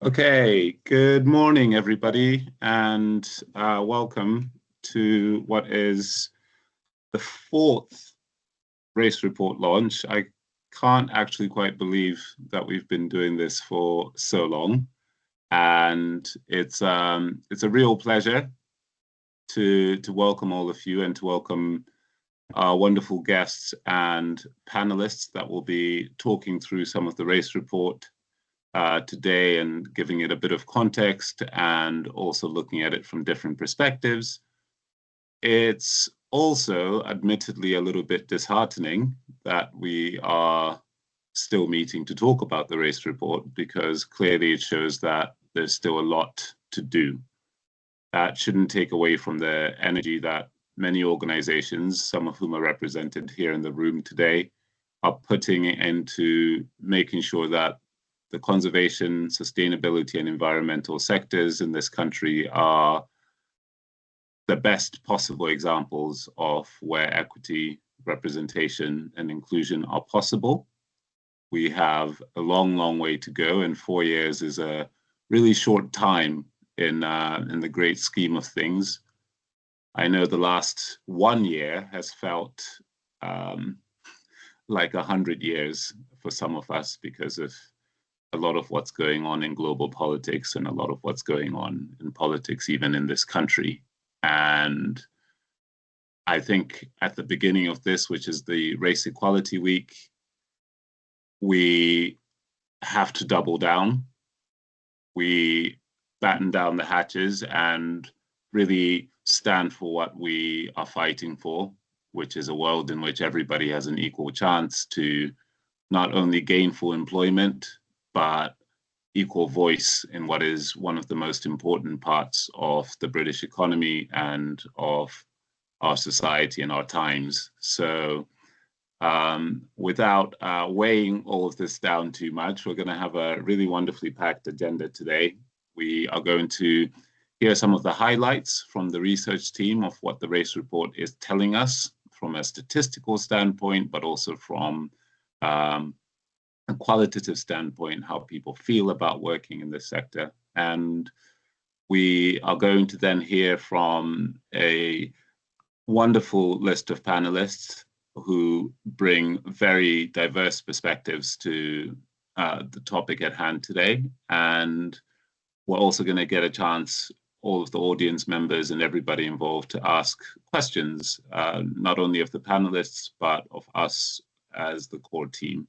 Okay, good morning, everybody, and welcome to what is the fourth race report launch. I can't actually quite believe that we've been doing this for so long, and it's a real pleasure to welcome all of you and to welcome our wonderful guests and panelists that will be talking through some of the race report today and giving it a bit of context and also looking at it from different perspectives. It's also admittedly a little bit disheartening that we are still meeting to talk about the race report, because clearly it shows that there's still a lot to do. That shouldn't take away from the energy that many organizations, some of whom are represented here in the room today, are putting into making sure that the conservation, sustainability, and environmental sectors in this country are the best possible examples of where equity, representation, and inclusion are possible. We have a long, long way to go, and 4 years is a really short time in the great scheme of things. I know the last 1 year has felt like 100 years for some of us because of a lot of what's going on in global politics and a lot of what's going on in politics, even in this country. And I think at the beginning of this, which is the Race Equality Week, we have to double down. We batten down the hatches and really stand for what we are fighting for, which is a world in which everybody has an equal chance to not only gain full employment, but equal voice in what is one of the most important parts of the British economy and of our society and our times. So without weighing all of this down too much, we're going to have a really wonderfully packed agenda today. We are going to hear some of the highlights from the research team of what the race report is telling us from a statistical standpoint, but also from a qualitative standpoint, how people feel about working in this sector. And we are going to then hear from a wonderful list of panelists who bring very diverse perspectives to the topic at hand today. And we're also going to get a chance, all of the audience members and everybody involved, to ask questions, not only of the panelists, but of us as the core team.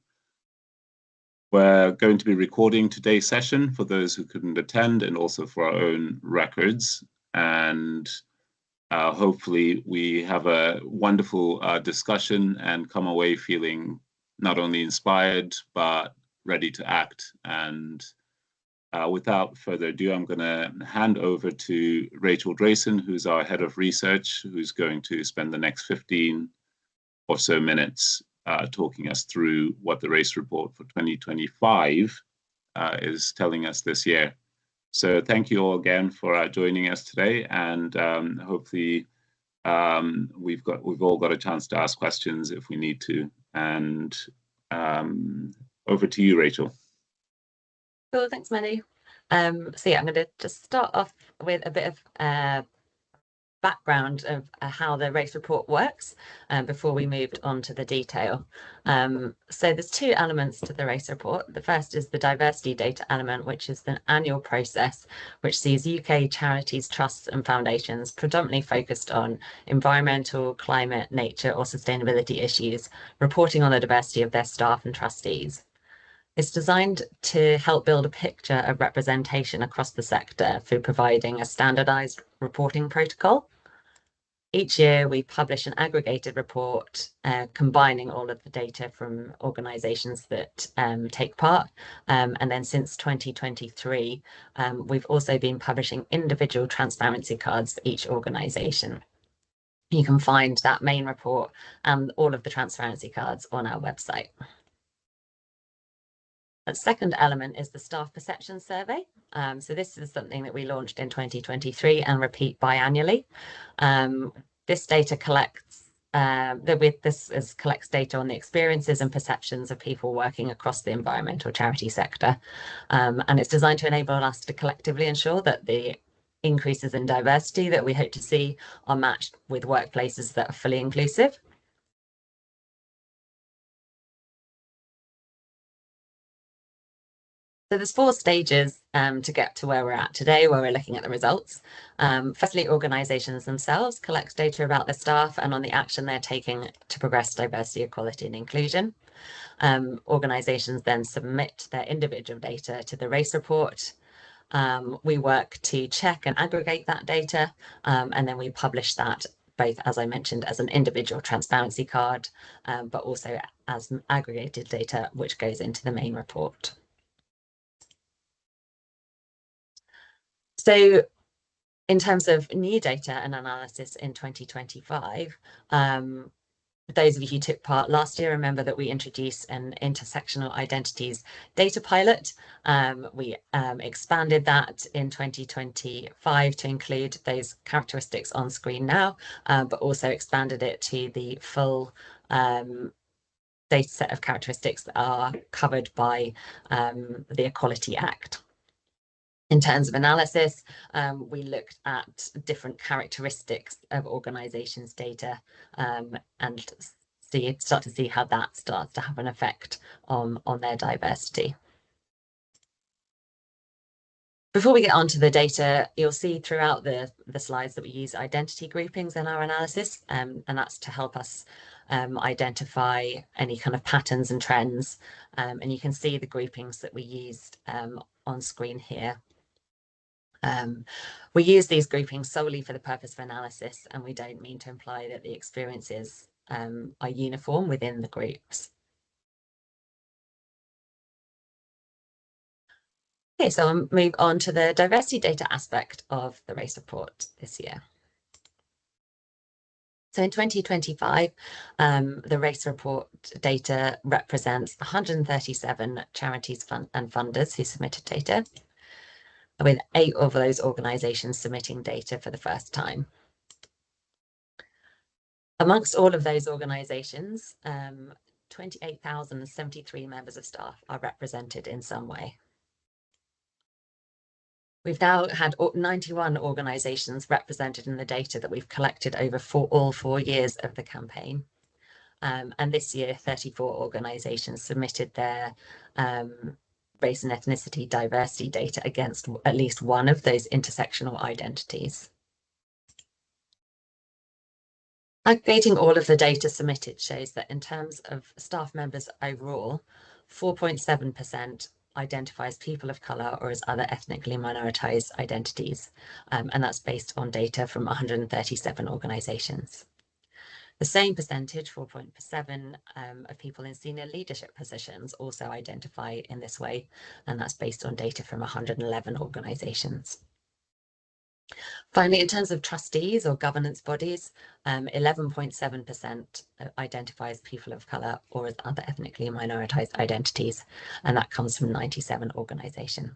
We're going to be recording today's session for those who couldn't attend and also for our own records. And hopefully we have a wonderful discussion and come away feeling not only inspired, but ready to act. And without further ado, I'm going to hand over to Rachel Drayson, who's our head of research, who's going to spend the next 15 or so minutes talking us through what the race report for 2025 is telling us this year. So thank you all again for joining us today, and hopefully we've all got a chance to ask questions if we need to. And over to you, Rachel. Cool, thanks, Manu. So yeah, I'm going to just start off with a bit of background of how the race report works before we moved on to the detail. So there's two elements to the race report. The first is the diversity data element, which is the annual process which sees UK charities, trusts and foundations predominantly focused on environmental, climate, nature or sustainability issues, reporting on the diversity of their staff and trustees. It's designed to help build a picture of representation across the sector through providing a standardized reporting protocol. Each year, we publish an aggregated report combining all of the data from organisations that take part. And then since 2023, we've also been publishing individual transparency cards for each organisation. You can find that main report and all of the transparency cards on our website. The second element is the staff perception survey. So this is something that we launched in 2023 and repeat biannually. This data collects this collects data on the experiences and perceptions of people working across the environmental charity sector. And it's designed to enable us to collectively ensure that the increases in diversity that we hope to see are matched with workplaces that are fully inclusive. So there's 4 stages to get to where we're at today, where we're looking at the results. Firstly, organisations themselves collect data about their staff and on the action they're taking to progress diversity, equality and inclusion. Organisations then submit their individual data to the race report. We work to check and aggregate that data, and then we publish that both, as I mentioned, as an individual transparency card, but also as aggregated data, which goes into the main report. So in terms of new data and analysis in 2025, those of you who took part last year remember that we introduced an intersectional identities data pilot. We expanded that in 2025 to include those characteristics on screen now, but also expanded it to the full data set of characteristics that are covered by the Equality Act. In terms of analysis, we looked at different characteristics of organisations' data and start to see how that starts to have an effect on their diversity. Before we get onto the data, you'll see throughout the slides that we use identity groupings in our analysis, and that's to help us identify any kind of patterns and trends. And you can see the groupings that we used on screen here. We use these groupings solely for the purpose of analysis, and we don't mean to imply that the experiences are uniform within the groups. Okay, so I'll move on to the diversity data aspect of the race report this year. So in 2025, the race report data represents 137 charities and funders who submitted data, with 8 of those organisations submitting data for the first time. Amongst all of those organisations, 28,073 members of staff are represented in some way. We've now had 91 organisations represented in the data that we've collected over all 4 years of the campaign. And this year, 34 organisations submitted their race and ethnicity diversity data against at least one of those intersectional identities. Aggregating all of the data submitted shows that in terms of staff members overall, 4.7% identifies people of colour or as other ethnically minoritized identities, and that's based on data from 137 organisations. The same percentage, 4.7%, of people in senior leadership positions also identify in this way, and that's based on data from 111 organisations. Finally, in terms of trustees or governance bodies, 11.7% identifies people of colour or as other ethnically minoritized identities, and that comes from 97 organisations.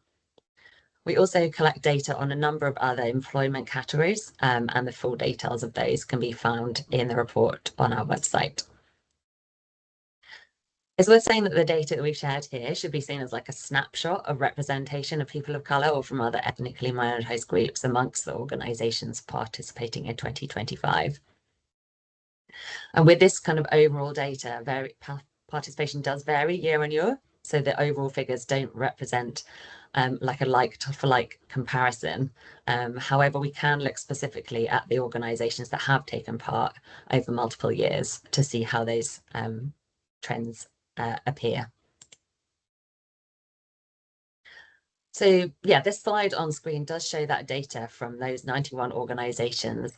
We also collect data on a number of other employment categories, and the full details of those can be found in the report on our website. It's worth saying that the data that we've shared here should be seen as like a snapshot of representation of people of colour or from other ethnically minoritized groups amongst the organisations participating in 2025. And with this kind of overall data, participation does vary year on year, so the overall figures don't represent like a like-for-like comparison. However, we can look specifically at the organisations that have taken part over multiple years to see how those trends appear. So yeah, this slide on screen does show that data from those 91 organisations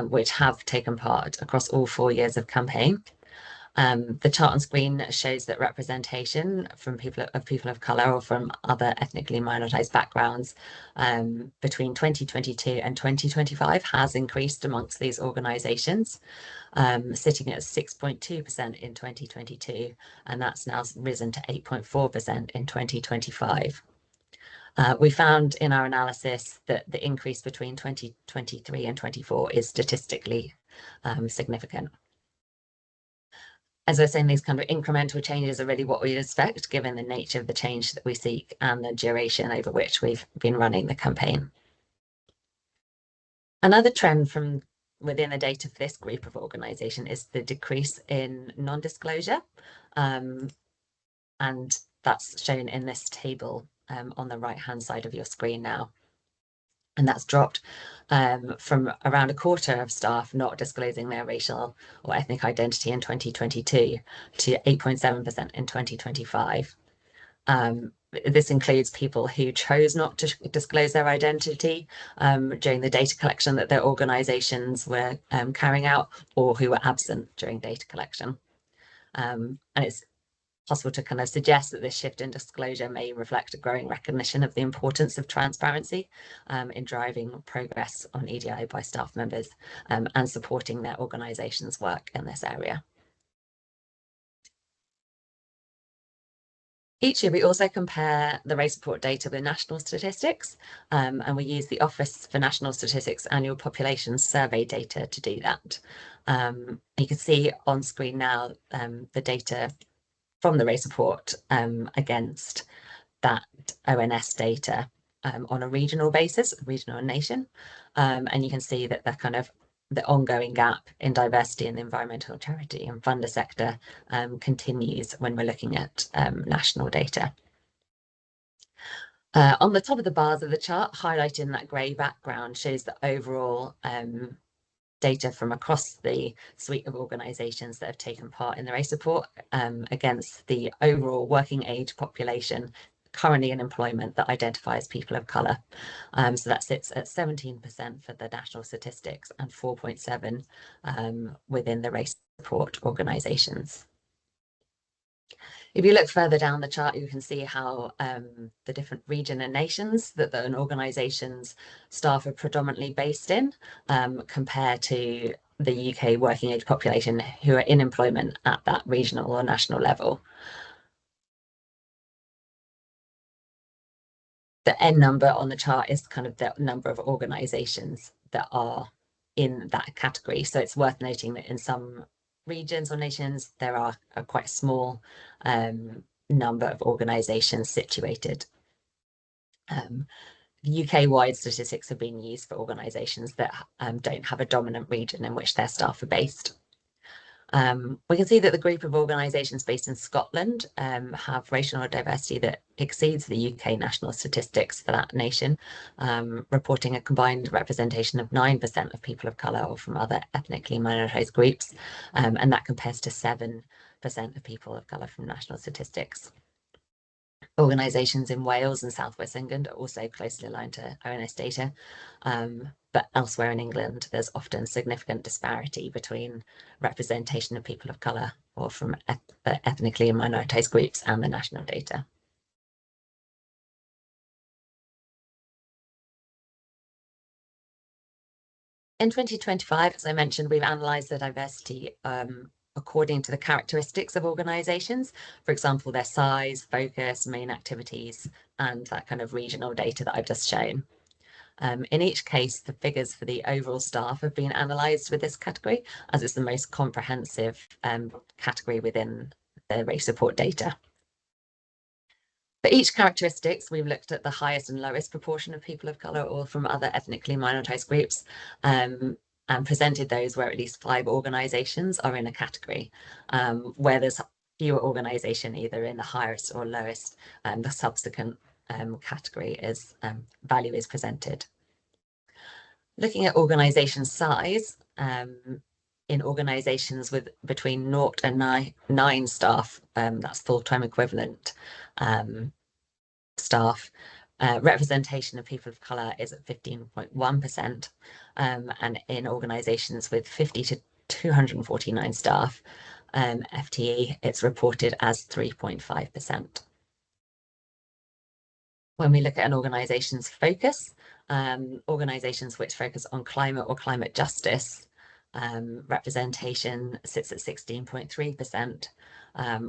which have taken part across all 4 years of campaign. The chart on screen shows that representation from people of colour or from other ethnically minoritized backgrounds between 2022 and 2025 has increased amongst these organisations, sitting at 6.2% in 2022, and that's now risen to 8.4% in 2025. We found in our analysis that the increase between 2023 and 24 is statistically significant. as I was saying, these kind of incremental changes are really what we'd expect given the nature of the change that we seek and the duration over which we've been running the campaign. Another trend from within the data for this group of organisation is the decrease in non-disclosure. And that's shown in this table on the right-hand side of your screen now. And that's dropped from around a quarter of staff not disclosing their racial or ethnic identity in 2022 to 8.7% in 2025. This includes people who chose not to disclose their identity during the data collection that their organisations were carrying out, or who were absent during data collection. And it's possible to kind of suggest that this shift in disclosure may reflect a growing recognition of the importance of transparency in driving progress on EDI by staff members and supporting their organisation's work in this area. Each year, we also compare the race report data with national statistics, and we use the Office for National Statistics annual population survey data to do that. You can see on screen now the data from the race report against that ONS data on a regional basis, regional and nation. And you can see that the ongoing gap in diversity in the environmental charity and funder sector continues when we're looking at national data. On the top of the bars of the chart, highlighting that grey background, shows the overall data from across the suite of organisations that have taken part in the race report against the overall working age population currently in employment that identifies people of colour. So that sits at 17% for the national statistics and 4.7% within the race report organisations. If you look further down the chart, you can see how the different region and nations that an organisation's staff are predominantly based in compare to the UK working age population who are in employment at that regional or national level. The N number on the chart is kind of the number of organisations that are in that category. So it's worth noting that in some regions or nations, there are a quite small number of organisations situated. UK-wide statistics have been used for organisations that don't have a dominant region in which their staff are based. We can see that the group of organisations based in Scotland have racial diversity that exceeds the UK national statistics for that nation, reporting a combined representation of 9% of people of colour or from other ethnically minorised groups, and that compares to 7% of people of colour from national statistics. Organisations in Wales and South West England are also closely aligned to ONS data, but elsewhere in England, there's often significant disparity between representation of people of colour or from ethnically and minoritized groups and the national data. In 2025, as I mentioned, we've analysed the diversity according to the characteristics of organisations, for example, their size, focus, main activities, and that kind of regional data that I've just shown. In each case, the figures for the overall staff have been analysed with this category, as it's the most comprehensive category within the race report data. For each characteristics, we've looked at the highest and lowest proportion of people of colour or from other ethnically minoritized groups, and presented those where at least 5 organisations are in a category. Where there's fewer organisation either in the highest or lowest, the subsequent category is value is presented. Looking at organisation size, in organisations with between 0 and 9 staff, that's full-time equivalent staff, representation of people of colour is at 15.1%, and in organisations with 50 to 249 staff FTE, it's reported as 3.5%. When we look at an organisation's focus, organisations which focus on climate or climate justice, representation sits at 16.3%,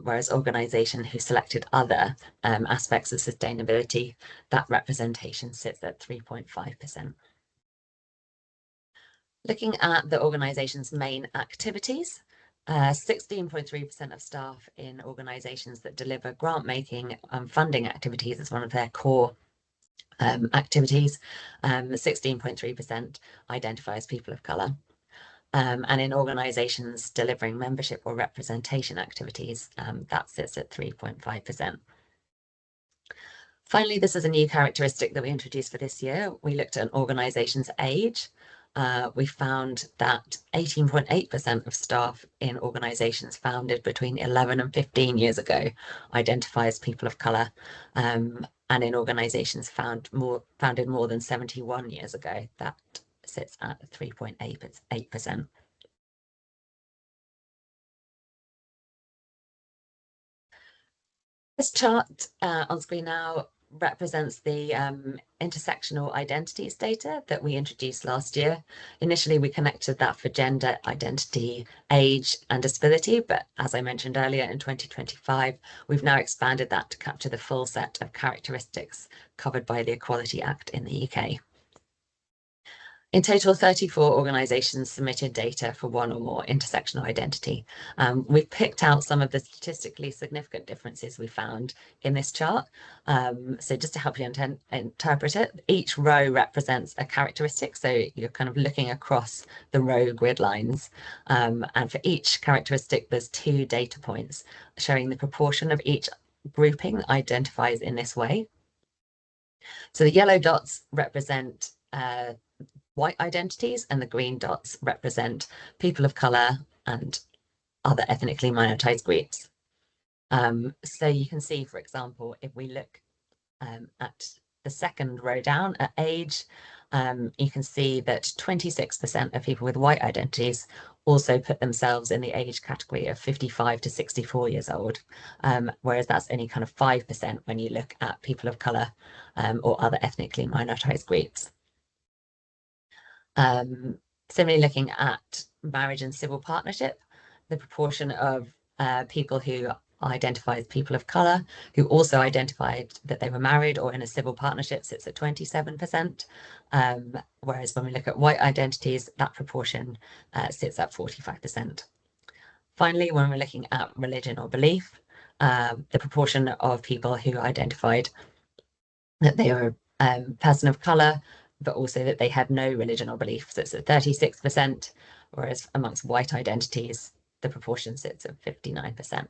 whereas organisations who selected other aspects of sustainability, that representation sits at 3.5%. Looking at the organisation's main activities, 16.3% of staff in organisations that deliver grant making and funding activities as one of their core activities. 16.3% identify as people of colour. And in organisations delivering membership or representation activities, that sits at 3.5%. Finally, this is a new characteristic that we introduced for this year. We looked at an organisation's age. We found that 18.8% of staff in organisations founded between 11 and 15 years ago identify as people of colour, and in organisations founded more than 71 years ago, that sits at 3.8%. This chart on screen now represents the intersectional identities data that we introduced last year. Initially, we connected that for gender, identity, age, and disability, but as I mentioned earlier, in 2025, we've now expanded that to capture the full set of characteristics covered by the Equality Act in the UK. In total, 34 organisations submitted data for one or more intersectional identity. We've picked out some of the statistically significant differences we found in this chart. So just to help you interpret it, each row represents a characteristic. So you're kind of looking across the row grid lines. And for each characteristic, there's 2 data points showing the proportion of each grouping that identifies in this way. So the yellow dots represent white identities, and the green dots represent people of colour and other ethnically minoritized groups. So you can see, for example, if we look at the second row down at age, you can see that 26% of people with white identities also put themselves in the age category of 55 to 64 years old, whereas that's only kind of 5% when you look at people of colour or other ethnically minoritized groups. Similarly, looking at marriage and civil partnership, the proportion of people who identify as people of colour who also identified that they were married or in a civil partnership sits at 27%, whereas when we look at white identities, that proportion sits at 45%. Finally, when we're looking at religion or belief, the proportion of people who identified that they were a person of colour but also that they had no religion or belief sits at 36%, whereas amongst white identities, the proportion sits at 59%.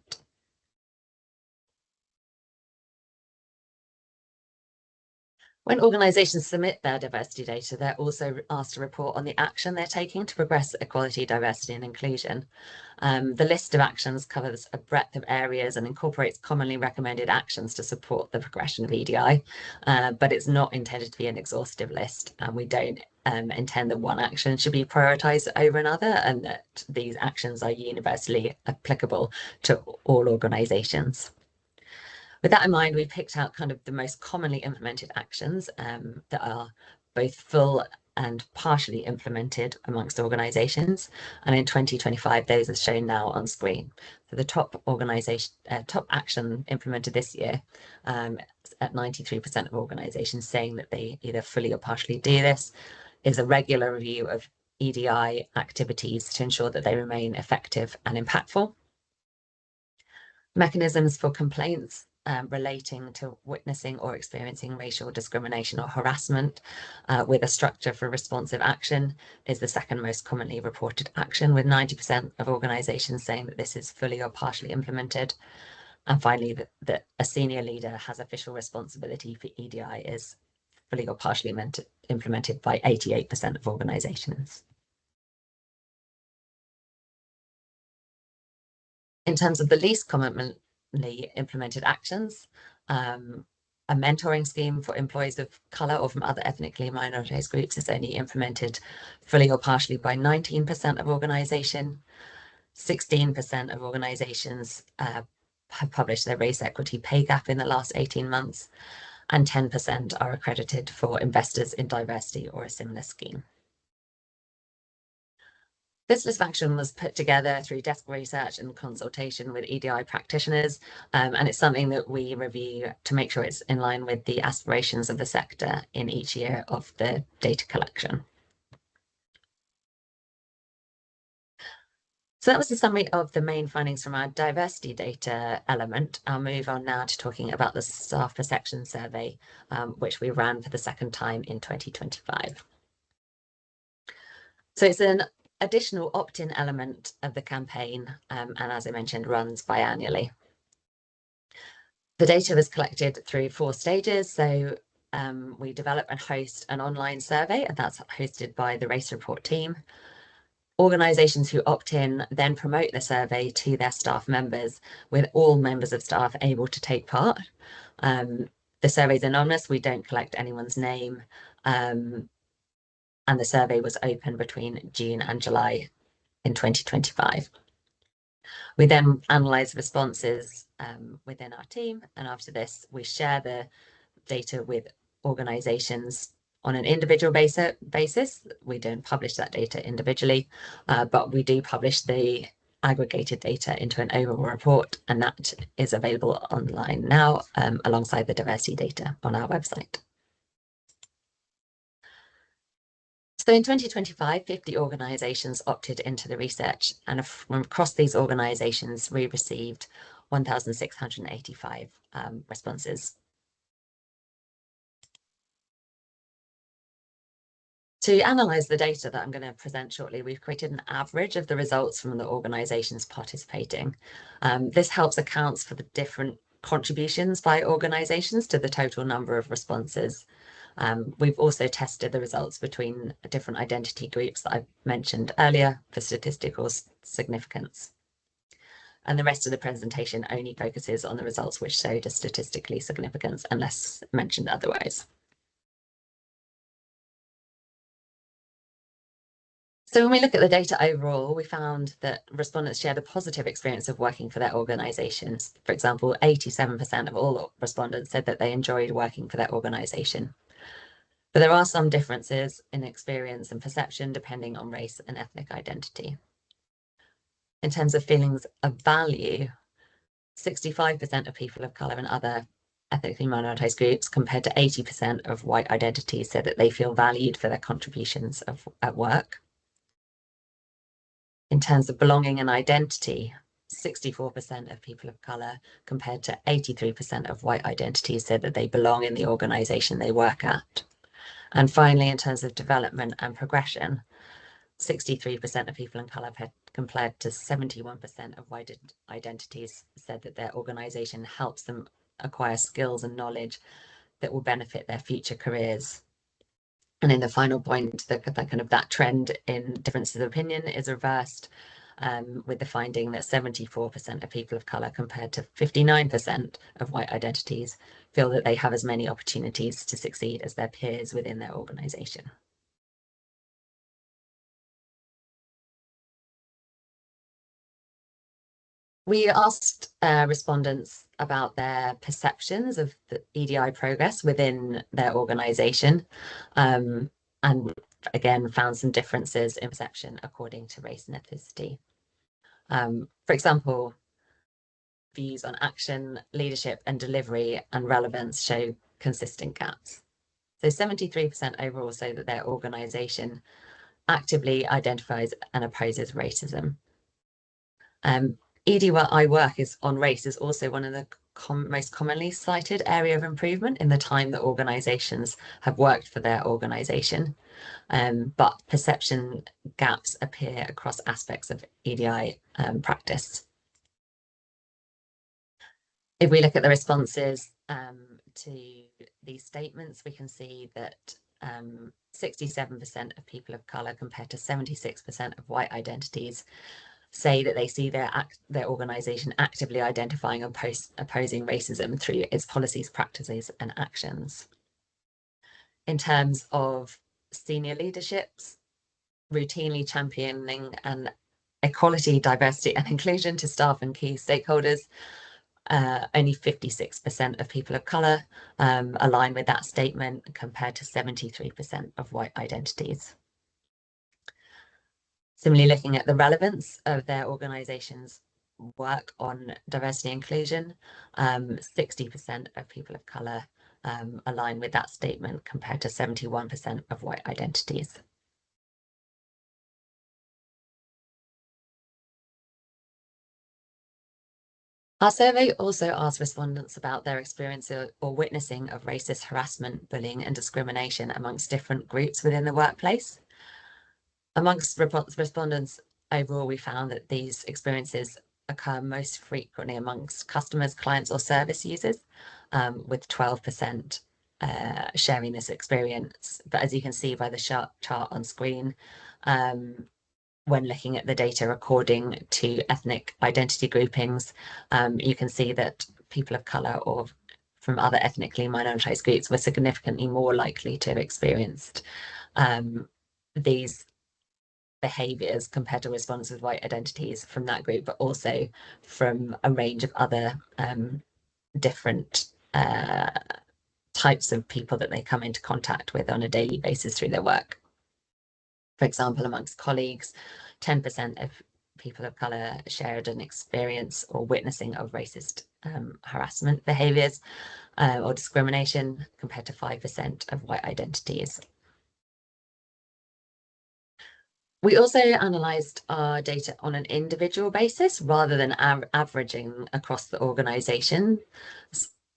When organisations submit their diversity data, they're also asked to report on the action they're taking to progress equality, diversity and inclusion. The list of actions covers a breadth of areas and incorporates commonly recommended actions to support the progression of EDI, but it's not intended to be an exhaustive list, and we don't intend that one action should be prioritised over another and that these actions are universally applicable to all organisations. With that in mind, we picked out kind of the most commonly implemented actions that are both full and partially implemented amongst organisations. And in 2025, those are shown now on screen. So the top action implemented this year at 93% of organisations saying that they either fully or partially do this is a regular review of EDI activities to ensure that they remain effective and impactful. Mechanisms for complaints relating to witnessing or experiencing racial discrimination or harassment with a structure for responsive action is the second most commonly reported action, with 90% of organisations saying that this is fully or partially implemented. And finally, that a senior leader has official responsibility for EDI is fully or partially implemented by 88% of organisations. In terms of the least commonly implemented actions, a mentoring scheme for employees of colour or from other ethnically minoritized groups is only implemented fully or partially by 19% of organisations. 16% of organisations have published their race equity pay gap in the last 18 months, and 10% are accredited for investors in diversity or a similar scheme. This list of action was put together through desk research and consultation with EDI practitioners, and it's something that we review to make sure it's in line with the aspirations of the sector in each year of the data collection. So that was a summary of the main findings from our diversity data element. I'll move on now to talking about the staff perception survey, which we ran for the second time in 2025. So it's an additional opt-in element of the campaign, and as I mentioned, runs biannually. The data was collected through 4 stages. So we develop and host an online survey, and that's hosted by the Race Report team. Organisations who opt in then promote the survey to their staff members, with all members of staff able to take part. The survey is anonymous, we don't collect anyone's name, and the survey was open between June and July in 2025. We then analyse responses within our team, and after this, we share the data with organisations on an individual basis. We don't publish that data individually, but we do publish the aggregated data into an overall report, and that is available online now alongside the diversity data on our website. So in 2025, 50 organisations opted into the research, and from across these organisations, we received 1,685 responses. To analyse the data that I'm going to present shortly, we've created an average of the results from the organisations participating. This helps account for the different contributions by organisations to the total number of responses. We've also tested the results between different identity groups that I've mentioned earlier for statistical significance. And the rest of the presentation only focuses on the results which showed a statistically significance unless mentioned otherwise. So when we look at the data overall, we found that respondents shared a positive experience of working for their organisations. For example, 87% of all respondents said that they enjoyed working for their organisation. But there are some differences in experience and perception depending on race and ethnic identity. In terms of feelings of value, 65% of people of colour and other ethnically minoritized groups, compared to 80% of white identities, said that they feel valued for their contributions at work. In terms of belonging and identity, 64% of people of colour compared to 83% of white identities said that they belong in the organisation they work at. And finally, in terms of development and progression, 63% of people of colour compared to 71% of white identities said that their organisation helps them acquire skills and knowledge that will benefit their future careers. And in the final point, that trend in differences of opinion is reversed, with the finding that 74% of people of colour compared to 59% of white identities feel that they have as many opportunities to succeed as their peers within their organisation. We asked respondents about their perceptions of the EDI progress within their organisation, and again found some differences in perception according to race and ethnicity. For example, views on action, leadership and delivery and relevance show consistent gaps. So 73% overall say that their organisation actively identifies and opposes racism. EDI work on race is also one of the most commonly cited area of improvement in the time that organisations have worked for their organisation, but perception gaps appear across aspects of EDI practice. If we look at the responses to these statements, we can see that 67% of people of colour compared to 76% of white identities say that they see their organisation actively identifying and opposing racism through its policies, practices and actions. In terms of senior leaderships, routinely championing an equality, diversity and inclusion to staff and key stakeholders, only 56% of people of colour align with that statement compared to 73% of white identities. Similarly, looking at the relevance of their organisation's work on diversity and inclusion, 60% of people of colour align with that statement compared to 71% of white identities. Our survey also asked respondents about their experience or witnessing of racist harassment, bullying and discrimination amongst different groups within the workplace. Amongst respondents overall, we found that these experiences occur most frequently amongst customers, clients or service users, with 12% sharing this experience. But as you can see by the chart on screen, when looking at the data according to ethnic identity groupings, you can see that people of colour or from other ethnically minoritized groups were significantly more likely to have experienced these behaviours compared to respondents with white identities from that group, but also from a range of other different types of people that they come into contact with on a daily basis through their work. For example, amongst colleagues, 10% of people of colour shared an experience or witnessing of racist harassment behaviours or discrimination, compared to 5% of white identities. We also analysed our data on an individual basis rather than averaging across the organisation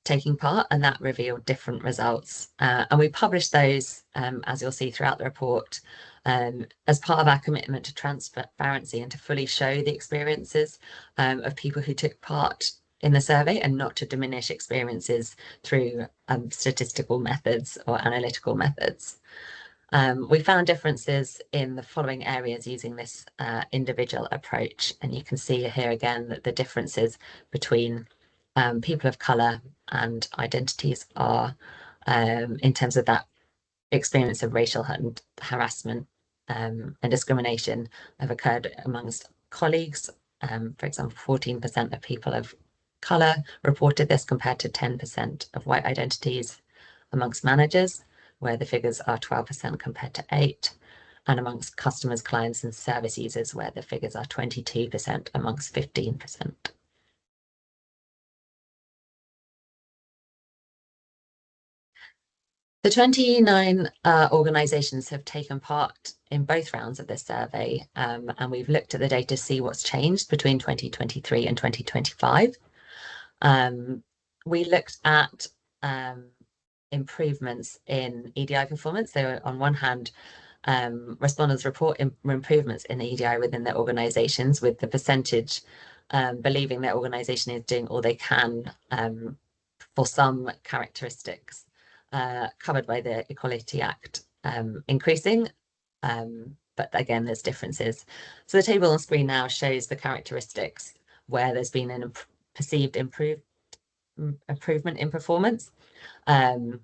taking part, and that revealed different results. And we published those, as you'll see throughout the report, as part of our commitment to transparency and to fully show the experiences of people who took part in the survey, and not to diminish experiences through statistical methods or analytical methods. We found differences in the following areas using this individual approach, and you can see here again that the differences between people of colour and identities are, in terms of that experience of racial harassment and discrimination, have occurred amongst colleagues. For example, 14% of people of colour reported this compared to 10% of white identities. Amongst managers, where the figures are 12% compared to 8%, and amongst customers, clients and service users, where the figures are 22% amongst 15%. The 29 organisations have taken part in both rounds of this survey, and we've looked at the data to see what's changed between 2023 and 2025. We looked at improvements in EDI performance. So on one hand, respondents report improvements in EDI within their organisations, with the percentage believing their organisation is doing all they can for some characteristics covered by the Equality Act increasing, but again, there's differences. So the table on screen now shows the characteristics where there's been an perceived improvement in performance. And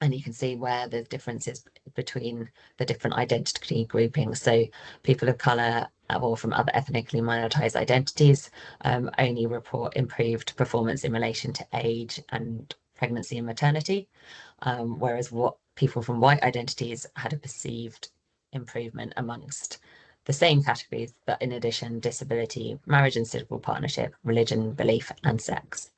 you can see where the differences between the different identity groupings. So people of colour or from other ethnically minoritized identities only report improved performance in relation to age and pregnancy and maternity, whereas what people from white identities had a perceived improvement amongst the same categories, but in addition, disability, marriage and civil partnership, religion, belief and sex.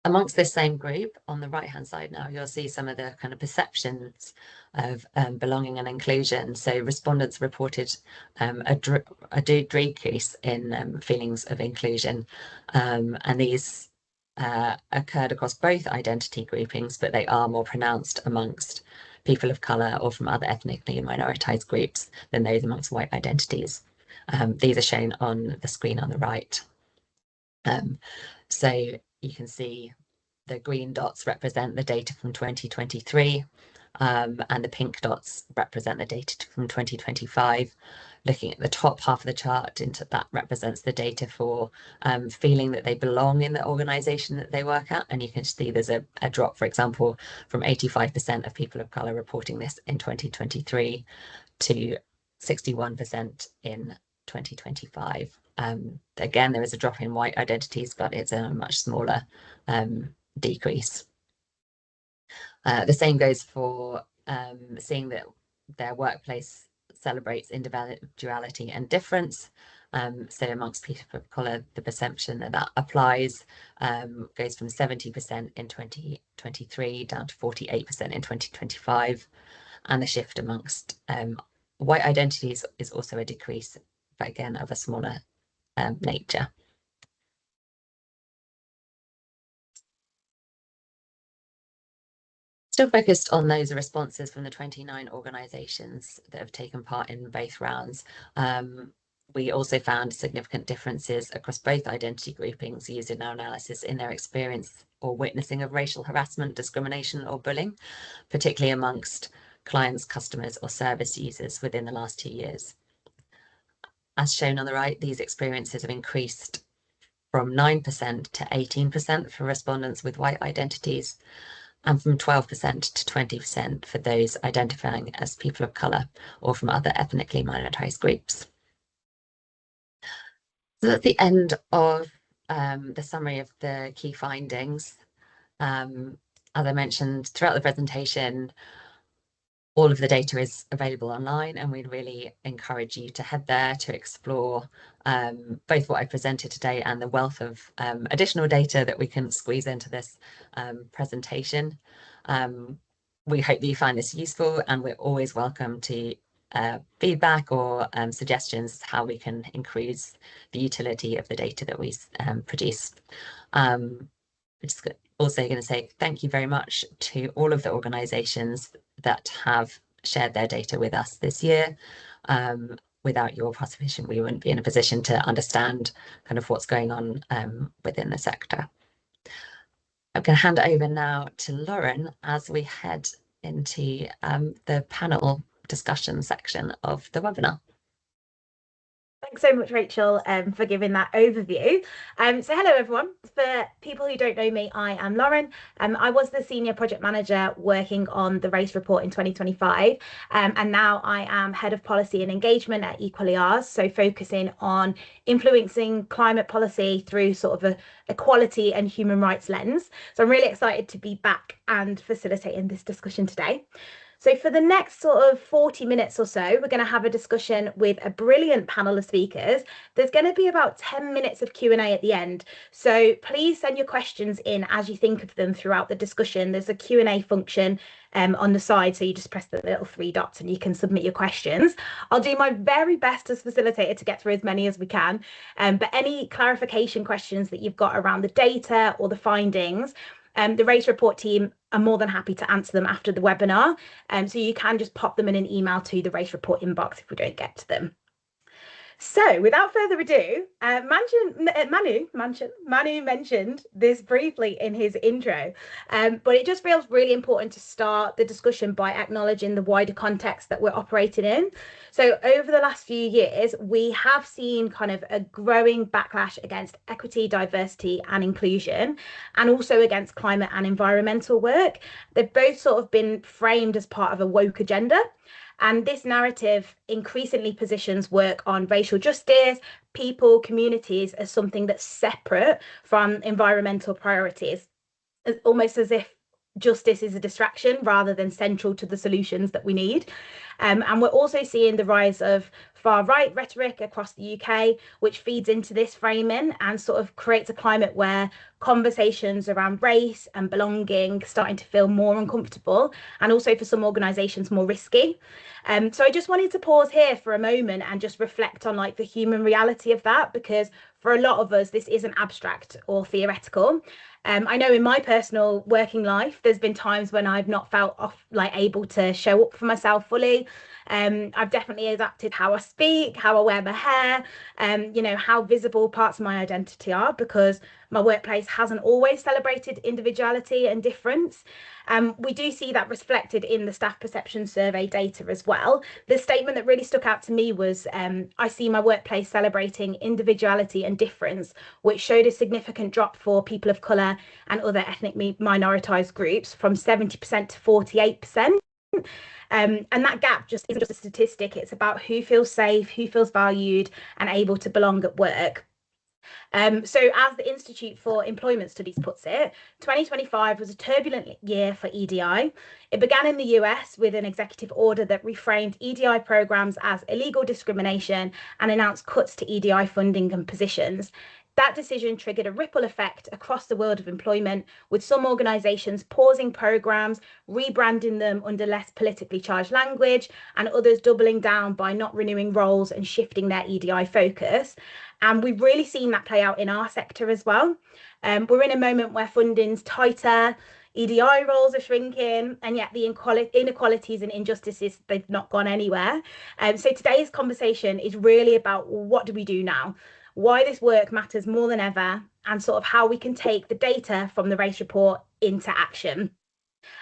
Amongst this same group, on the right-hand side now, you'll see some of the kind of perceptions of belonging and inclusion. So respondents reported a decrease in feelings of inclusion, and these occurred across both identity groupings, but they are more pronounced amongst people of colour or from other ethnically minoritized groups than those amongst white identities. These are shown on the screen on the right. So you can see the green dots represent the data from 2023, and the pink dots represent the data from 2025. Looking at the top half of the chart, that represents the data for feeling that they belong in the organisation that they work at. And you can see there's a drop, for example, from 85% of people of colour reporting this in 2023 to 61% in 2025. Again, there is a drop in white identities, but it's a much smaller decrease. The same goes for seeing that their workplace celebrates individuality and difference. So amongst people of colour, the perception that applies goes from 70% in 2023 down to 48% in 2025. And the shift amongst White identities is also a decrease, but again, of a smaller nature. Still focused on those responses from the 29 organisations that have taken part in both rounds. We also found significant differences across both identity groupings used in our analysis in their experience or witnessing of racial harassment, discrimination or bullying, particularly amongst clients, customers or service users within the last 2 years. As shown on the right, these experiences have increased from 9% to 18% for respondents with white identities, and from 12% to 20% for those identifying as people of colour or from other ethnically minoritized groups. So that's the end of the summary of the key findings. As I mentioned throughout the presentation, all of the data is available online, and we'd really encourage you to head there to explore both what I presented today and the wealth of additional data that we can squeeze into this presentation. We hope that you find this useful, and we're always welcome to feedback or suggestions how we can increase the utility of the data that we produce. I'm just also going to say thank you very much to all of the organisations that have shared their data with us this year. Without your participation, we wouldn't be in a position to understand kind of what's going on within the sector. I'm going to hand it over now to Lauren as we head into the panel discussion section of the webinar. Thanks so much, Rachel, for giving that overview. So hello, everyone. For people who don't know me, I am Lauren. I was the Senior Project Manager working on the race report in 2025. And now I am Head of Policy and Engagement at Equally Ours, so focusing on influencing climate policy through sort of a equality and human rights lens. So I'm really excited to be back and facilitating this discussion today. So for the next sort of 40 minutes or so, we're going to have a discussion with a brilliant panel of speakers. There's going to be about 10 minutes of Q&A at the end. So please send your questions in as you think of them throughout the discussion. There's a Q&A function on the side, so you just press the little 3 dots and you can submit your questions. I'll do my very best as facilitator to get through as many as we can. But any clarification questions that you've got around the data or the findings, the race report team are more than happy to answer them after the webinar. So you can just pop them in an email to the race report inbox if we don't get to them. So without further ado, Manu mentioned this briefly in his intro, but it just feels really important to start the discussion by acknowledging the wider context that we're operating in. So over the last few years, we have seen kind of a growing backlash against equity, diversity and inclusion, and also against climate and environmental work. They've both sort of been framed as part of a woke agenda. And this narrative increasingly positions work on racial justice, people, communities as something that's separate from environmental priorities, almost as if justice is a distraction rather than central to the solutions that we need. And we're also seeing the rise of far-right rhetoric across the UK, which feeds into this framing and sort of creates a climate where conversations around race and belonging starting to feel more uncomfortable, and also for some organisations more risky. So I just wanted to pause here for a moment and just reflect on like the human reality of that, because for a lot of us, this isn't abstract or theoretical. I know in my personal working life, there's been times when I've not felt able to show up for myself fully. I've definitely adapted how I speak, how I wear my hair, you know, how visible parts of my identity are, because my workplace hasn't always celebrated individuality and difference. We do see that reflected in the staff perception survey data as well. The statement that really stuck out to me was, I see my workplace celebrating individuality and difference, which showed a significant drop for people of colour and other ethnically minoritized groups from 70% to 48%. And that gap just isn't just a statistic, it's about who feels safe, who feels valued and able to belong at work. So as the Institute for Employment Studies puts it, 2025 was a turbulent year for EDI. It began in the US with an executive order that reframed EDI programs as illegal discrimination and announced cuts to EDI funding and positions. That decision triggered a ripple effect across the world of employment, with some organisations pausing programmes, rebranding them under less politically charged language, and others doubling down by not renewing roles and shifting their EDI focus. And we've really seen that play out in our sector as well. We're in a moment where funding's tighter, EDI roles are shrinking, and yet the inequalities and injustices, they've not gone anywhere. So today's conversation is really about what do we do now, why this work matters more than ever, and sort of how we can take the data from the race report into action.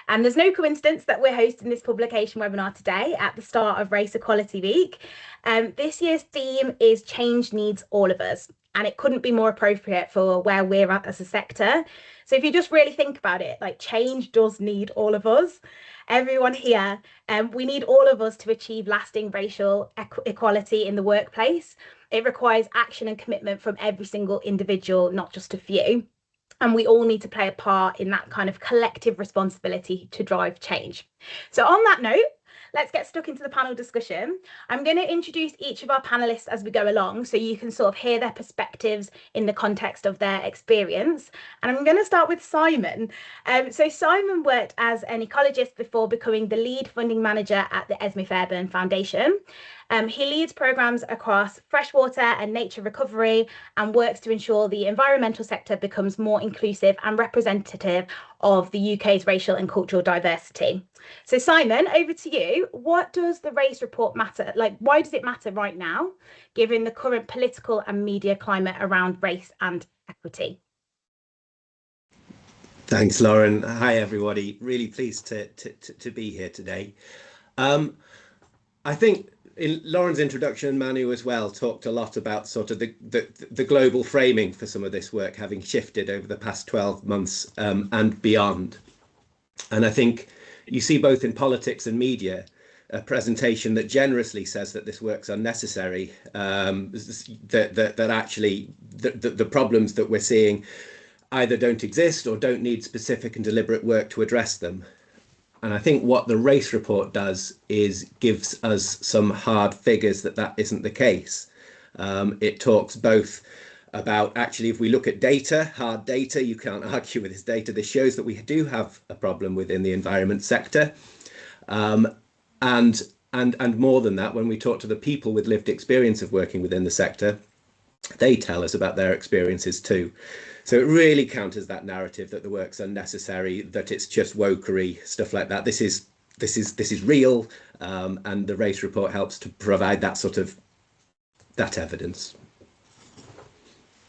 And there's no coincidence that we're hosting this publication webinar today at the start of Race Equality Week. This year's theme is Change Needs All of Us, and it couldn't be more appropriate for where we're at as a sector. So if you just really think about it, like, change does need all of us, everyone here. We need all of us to achieve lasting racial equality in the workplace. It requires action and commitment from every single individual, not just a few. And we all need to play a part in that kind of collective responsibility to drive change. So on that note, let's get stuck into the panel discussion. I'm going to introduce each of our panelists as we go along, so you can sort of hear their perspectives in the context of their experience. And I'm going to start with Simon. So Simon worked as an ecologist before becoming the lead funding manager at the Esmée Fairbairn Foundation. He leads programmes across freshwater and nature recovery and works to ensure the environmental sector becomes more inclusive and representative of the UK's racial and cultural diversity. So Simon, over to you. What does the race report matter? Like, why does it matter right now, given the current political and media climate around race and equity? Thanks, Lauren. Hi, everybody. Really pleased to be here today. I think in Lauren's introduction, Manu as well talked a lot about sort of the global framing for some of this work having shifted over the past 12 months and beyond. And I think you see both in politics and media a presentation that generously says that this work's unnecessary, that actually the problems that we're seeing either don't exist or don't need specific and deliberate work to address them. And I think what the race report does is gives us some hard figures that isn't the case. It talks both about, actually, if we look at data, hard data, you can't argue with this data. This shows that we do have a problem within the environment sector. And more than that, when we talk to the people with lived experience of working within the sector, they tell us about their experiences too. So it really counters that narrative that the work's unnecessary, that it's just wokery, stuff like that. This is real, and the race report helps to provide that evidence.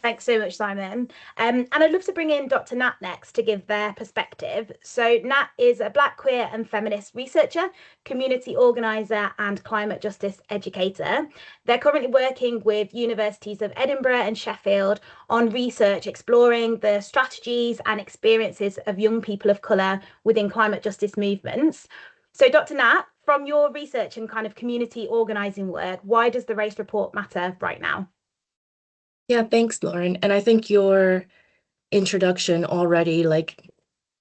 Thanks so much, Simon. And I'd love to bring in Dr. Nat next to give their perspective. So Nat is a Black, queer and feminist researcher, community organiser and climate justice educator. They're currently working with universities of Edinburgh and Sheffield on research exploring the strategies and experiences of young people of colour within climate justice movements. So Dr. Nat, from your research and kind of community organising work, why does the race report matter right now? Yeah, thanks, Lauren. And I think your introduction already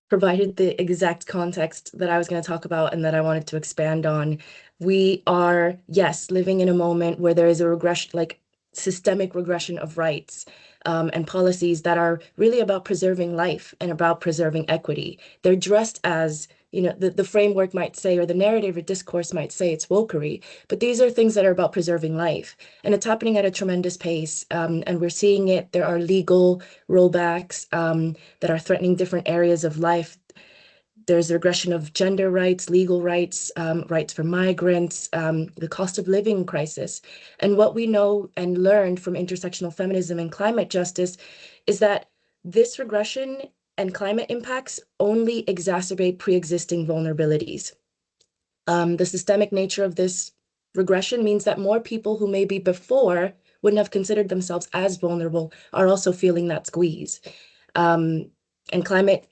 provided the exact context that I was going to talk about and that I wanted to expand on. We are, yes, living in a moment where there is a regression, systemic regression of rights and policies that are really about preserving life and about preserving equity. They're dressed as, the framework might say, or the narrative or discourse might say it's wokery, but these are things that are about preserving life. And it's happening at a tremendous pace. And we're seeing it. There are legal rollbacks that are threatening different areas of life. There's a regression of gender rights, legal rights, rights for migrants, the cost of living crisis. And what we know and learned from intersectional feminism and climate justice is that this regression and climate impacts only exacerbate pre-existing vulnerabilities. The systemic nature of this regression means that more people who maybe before wouldn't have considered themselves as vulnerable are also feeling that squeeze. And climate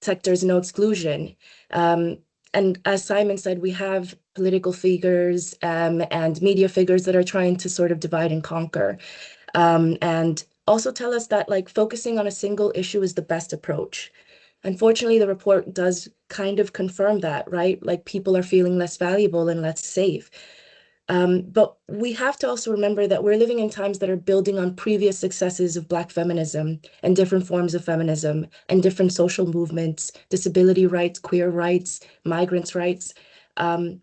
sector is no exclusion. And as Simon said, we have political figures and media figures that are trying to sort of divide and conquer. And also tell us that focusing on a single issue is the best approach. Unfortunately, the report does kind of confirm that, right? People are feeling less valuable and less safe. But we have to also remember that we're living in times that are building on previous successes of Black feminism and different forms of feminism and different social movements, disability rights, queer rights, migrants' rights. And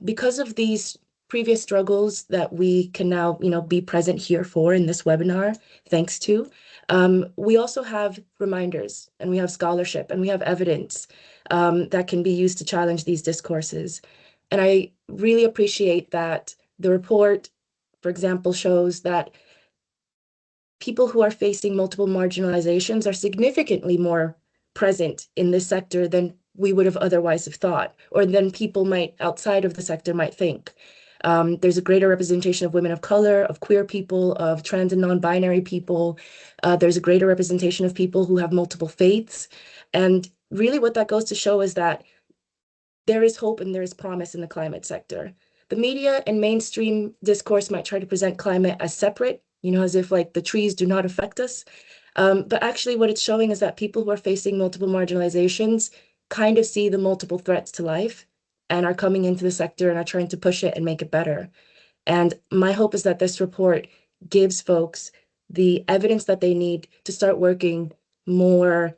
because of these previous struggles that we can now, be present here for in this webinar, thanks to, we also have reminders and we have scholarship and we have evidence that can be used to challenge these discourses. And I really appreciate that the report, for example, shows that people who are facing multiple marginalizations are significantly more present in this sector than we would have otherwise have thought, or than people might outside of the sector might think. There's a greater representation of women of color, of queer people, of trans and non-binary people. There's a greater representation of people who have multiple faiths. And really what that goes to show is that there is hope and there is promise in the climate sector. The media and mainstream discourse might try to present climate as separate, as if like the trees do not affect us. But actually what it's showing is that people who are facing multiple marginalizations kind of see the multiple threats to life and are coming into the sector and are trying to push it and make it better. And my hope is that this report gives folks the evidence that they need to start working more,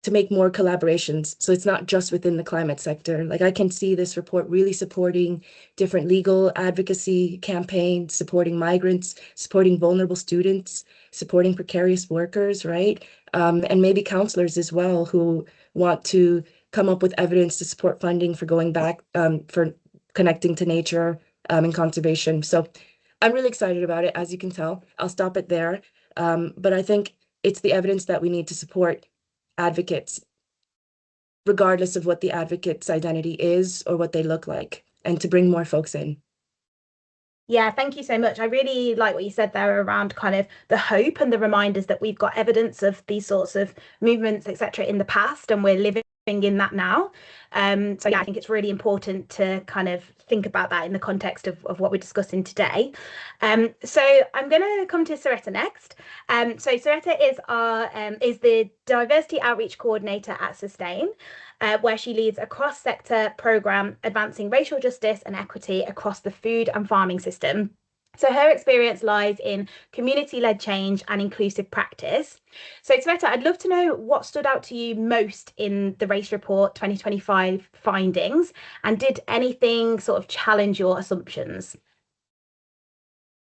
to make more collaborations. So it's not just within the climate sector. Like I can see this report really supporting different legal advocacy campaigns, supporting migrants, supporting vulnerable students, supporting precarious workers, right? And maybe counselors as well who want to come up with evidence to support funding for going back, for connecting to nature and conservation. So I'm really excited about it, as you can tell. I'll stop it there. But I think it's the evidence that we need to support advocates, regardless of what the advocate's identity is or what they look like, and to bring more folks in. Yeah, thank you so much. I really like what you said there around kind of the hope and the reminders that we've got evidence of these sorts of movements, etc., in the past, and we're living in that now. So yeah, I think it's really important to kind of think about that in the context of what we're discussing today. So I'm going to come to Sareta next. So Sareta is the Diversity Outreach Coordinator at Sustain, where she leads a cross-sector programme advancing racial justice and equity across the food and farming system. So her experience lies in community-led change and inclusive practice. So Sareta, I'd love to know what stood out to you most in the Race Report 2025 findings, and did anything sort of challenge your assumptions?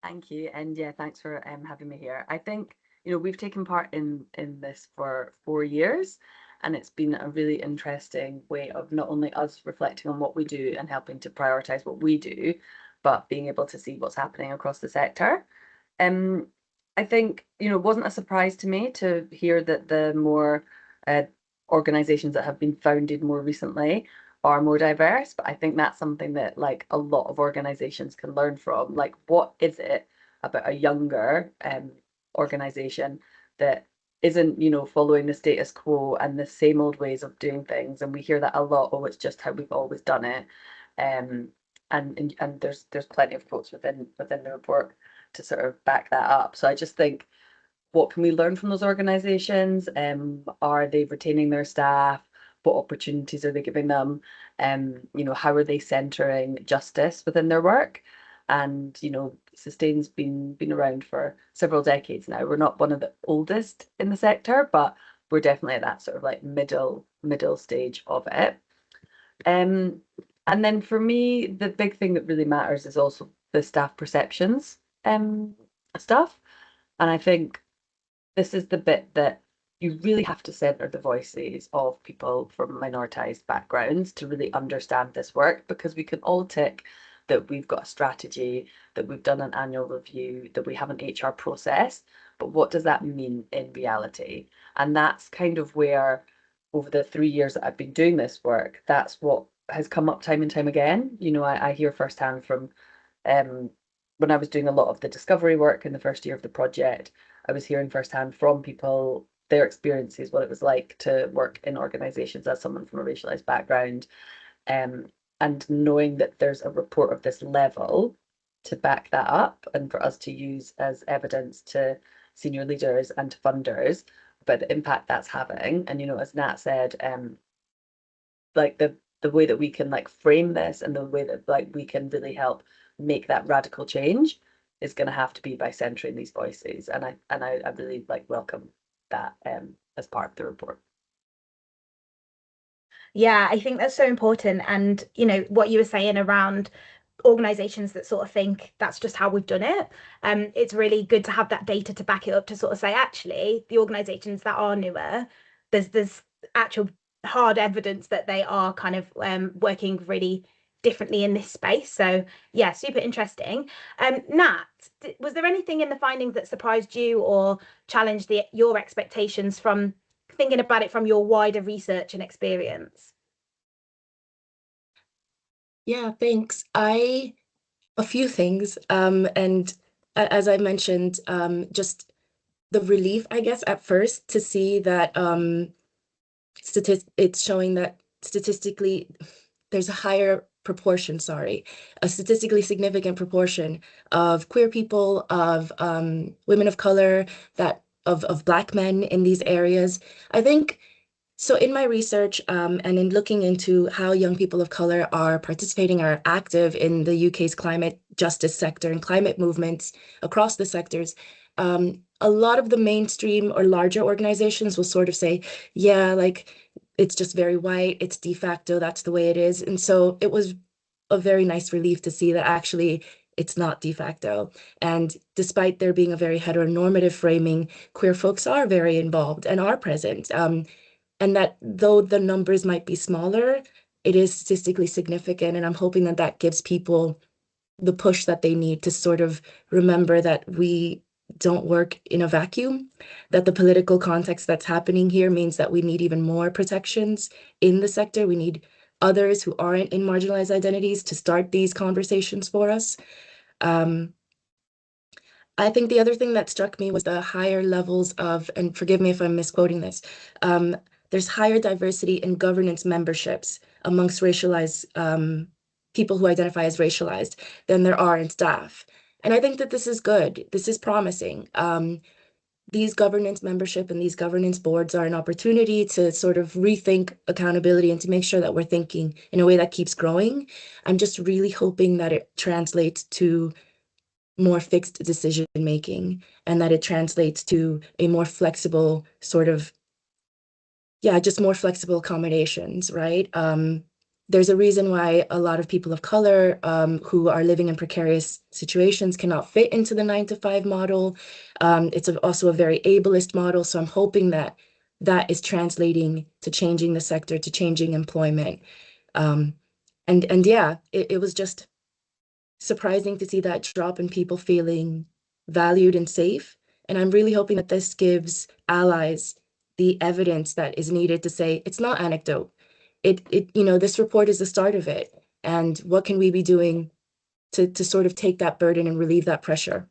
Thank you, and yeah, thanks for having me here. I think we've taken part in this for 4 years, and it's been a really interesting way of not only us reflecting on what we do and helping to prioritize what we do, but being able to see what's happening across the sector. I think it wasn't a surprise to me to hear that the more organizations that have been founded more recently are more diverse, but I think that's something that like a lot of organizations can learn from. Like, what is it about a younger organization that isn't following the status quo and the same old ways of doing things? And we hear that a lot. Oh, it's just how we've always done it. And there's plenty of quotes within the report to sort of back that up. So I just think, what can we learn from those organizations? Are they retaining their staff? What opportunities are they giving them? How are they centering justice within their work? And Sustain's been around for several decades now. We're not one of the oldest in the sector, but we're definitely at that sort of like middle stage of it. And then for me, the big thing that really matters is also the staff perceptions stuff. And I think this is the bit that you really have to centre the voices of people from minoritized backgrounds to really understand this work, because we can all tick that we've got a strategy, that we've done an annual review, that we have an HR process, but what does that mean in reality? And that's kind of where, over the 3 years that I've been doing this work, that's what has come up time and time again. I hear firsthand from when I was doing a lot of the discovery work in the first year of the project, I was hearing firsthand from people their experiences, what it was like to work in organizations as someone from a racialized background, and knowing that there's a report of this level to back that up and for us to use as evidence to senior leaders and to funders about the impact that's having. And as Nat said, like the the way that we can like frame this and the way that like we can really help make that radical change is going to have to be by centering these voices. And I really like welcome that as part of the report. Yeah, I think that's so important. And, you know, what you were saying around organizations that sort of think that's just how we've done it. It's really good to have that data to back it up, to sort of say, actually, the organizations that are newer, there's actual hard evidence that they are kind of working really differently in this space. So yeah, super interesting. Nat, was there anything in the findings that surprised you or challenged your expectations from thinking about it from your wider research and experience? Yeah, thanks. A few things. And as I mentioned, just the relief, I guess, at first to see that it's showing that statistically there's a higher proportion, a statistically significant proportion of queer people, of women of color, of Black men in these areas. I think so in my research and in looking into how young people of color are participating, are active in the UK's climate justice sector and climate movements across the sectors, a lot of the mainstream or larger organizations will sort of say, yeah, like it's just very white, it's de facto, that's the way it is. And so it was a very nice relief to see that actually it's not de facto. And despite there being a very heteronormative framing, queer folks are very involved and are present. And that though the numbers might be smaller, it is statistically significant. And I'm hoping that that gives people the push that they need to sort of remember that we don't work in a vacuum, that the political context that's happening here means that we need even more protections in the sector. We need others who aren't in marginalized identities to start these conversations for us. I think the other thing that struck me was the higher levels of, and forgive me if I'm misquoting this, there's higher diversity in governance memberships amongst racialized people who identify as racialized than there are in staff. And I think that this is good. This is promising. These governance membership and these governance boards are an opportunity to sort of rethink accountability and to make sure that we're thinking in a way that keeps growing. I'm just really hoping that it translates to more fixed decision making and that it translates to a more flexible sort of, yeah, just more flexible accommodations, right? There's a reason why a lot of people of color who are living in precarious situations cannot fit into the 9-to-5 model. It's also a very ableist model. So I'm hoping that that is translating to changing the sector, to changing employment. And yeah, it was just surprising to see that drop in people feeling valued and safe. And I'm really hoping that this gives allies the evidence that is needed to say it's not anecdote. This report is the start of it. And what can we be doing to sort of take that burden and relieve that pressure?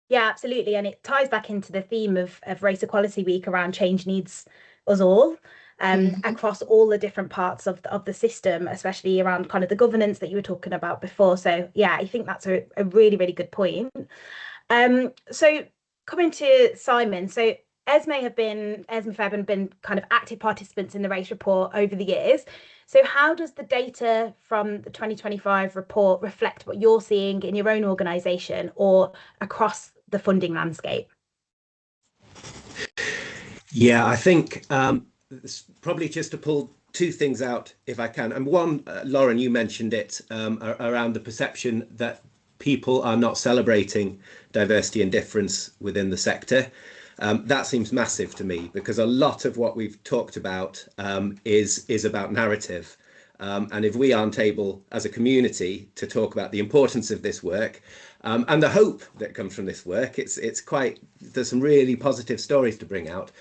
Yeah, absolutely. And it ties back into the theme of Race Equality Week around change needs us all. Across all the different parts of the system, especially around kind of the governance that you were talking about before. So yeah, I think that's a really, really good point. So coming to Simon, so Esmée Fairbairn have been kind of active participants in the race report over the years. So how does the data from the 2025 report reflect what you're seeing in your own organisation or across the funding landscape? Yeah, I think probably just to pull two things out, if I can. And one, Lauren, you mentioned it around the perception that people are not celebrating diversity and difference within the sector. That seems massive to me because a lot of what we've talked about is about narrative. And if we aren't able as a community to talk about the importance of this work and the hope that comes from this work, there's some really positive stories to bring out.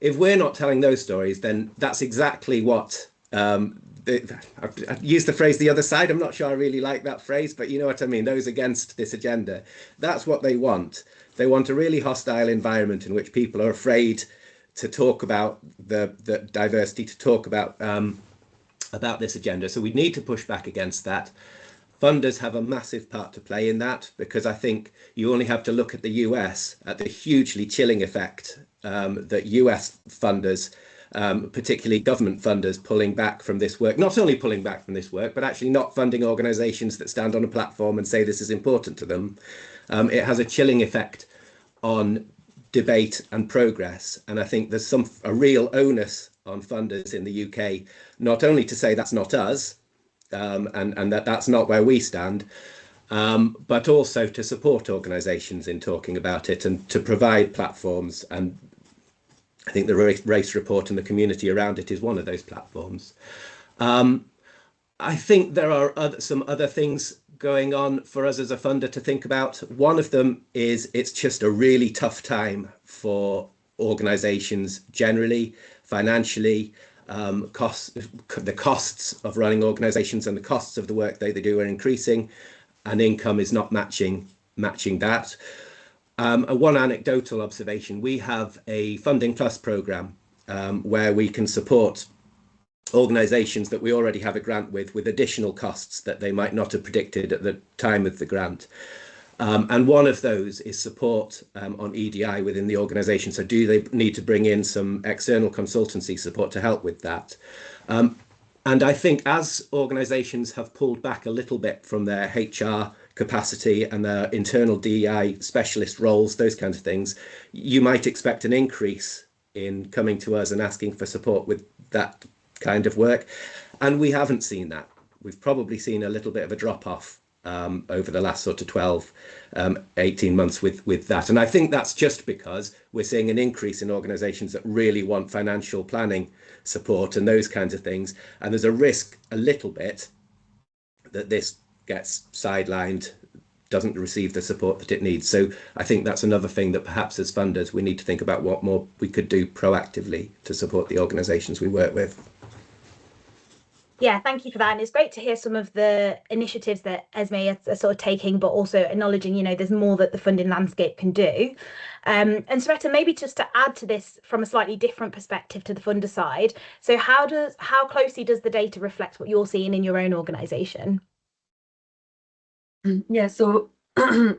If we're not telling those stories, then that's exactly what I've used the phrase the other side. I'm not sure I really like that phrase, but you know what I mean. Those against this agenda, that's what they want. They want a really hostile environment in which people are afraid to talk about the diversity, to talk about this agenda. So we need to push back against that. Funders have a massive part to play in that, because I think you only have to look at the US, at the hugely chilling effect that US funders particularly government funders pulling back from this work, not only pulling back from this work, but actually not funding organisations that stand on a platform and say this is important to them. It has a chilling effect on debate and progress. And I think there's a real onus on funders in the UK, not only to say that's not us, and that's not where we stand, but also to support organisations in talking about it and to provide platforms. And I think the race report and the community around it is one of those platforms. I think there are some other things going on for us as a funder to think about. One of them is it's just a really tough time for organisations generally, financially. The costs of running organisations and the costs of the work they do are increasing, and income is not matching that. One anecdotal observation: we have a Funding Plus programme where we can support organisations that we already have a grant with additional costs that they might not have predicted at the time of the grant. And one of those is support on EDI within the organisation. So do they need to bring in some external consultancy support to help with that? And I think as organisations have pulled back a little bit from their HR capacity and their internal DEI specialist roles, those kinds of things, you might expect an increase in coming to us and asking for support with that kind of work. And we haven't seen that. We've probably seen a little bit of a drop off over the last sort of 12, 18 months with that. And I think that's just because we're seeing an increase in organisations that really want financial planning support and those kinds of things. And there's a risk a little bit that this gets sidelined, doesn't receive the support that it needs. So I think that's another thing that perhaps as funders, we need to think about what more we could do proactively to support the organisations we work with. Yeah, thank you for that. And it's great to hear some of the initiatives that Esmée are sort of taking, but also acknowledging, you know, there's more that the funding landscape can do. And Sareta, maybe just to add to this from a slightly different perspective to the funder side. So how closely does the data reflect what you're seeing in your own organisation? Yeah, so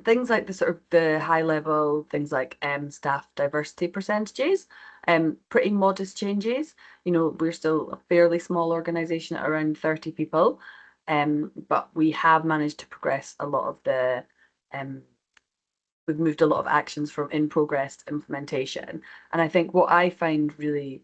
things like the sort of the high level things like staff diversity percentages, pretty modest changes. You know, we're still a fairly small organisation at around 30 people, but we have managed to progress a lot of the we've moved a lot of actions from in progress to implementation. And I think what I find really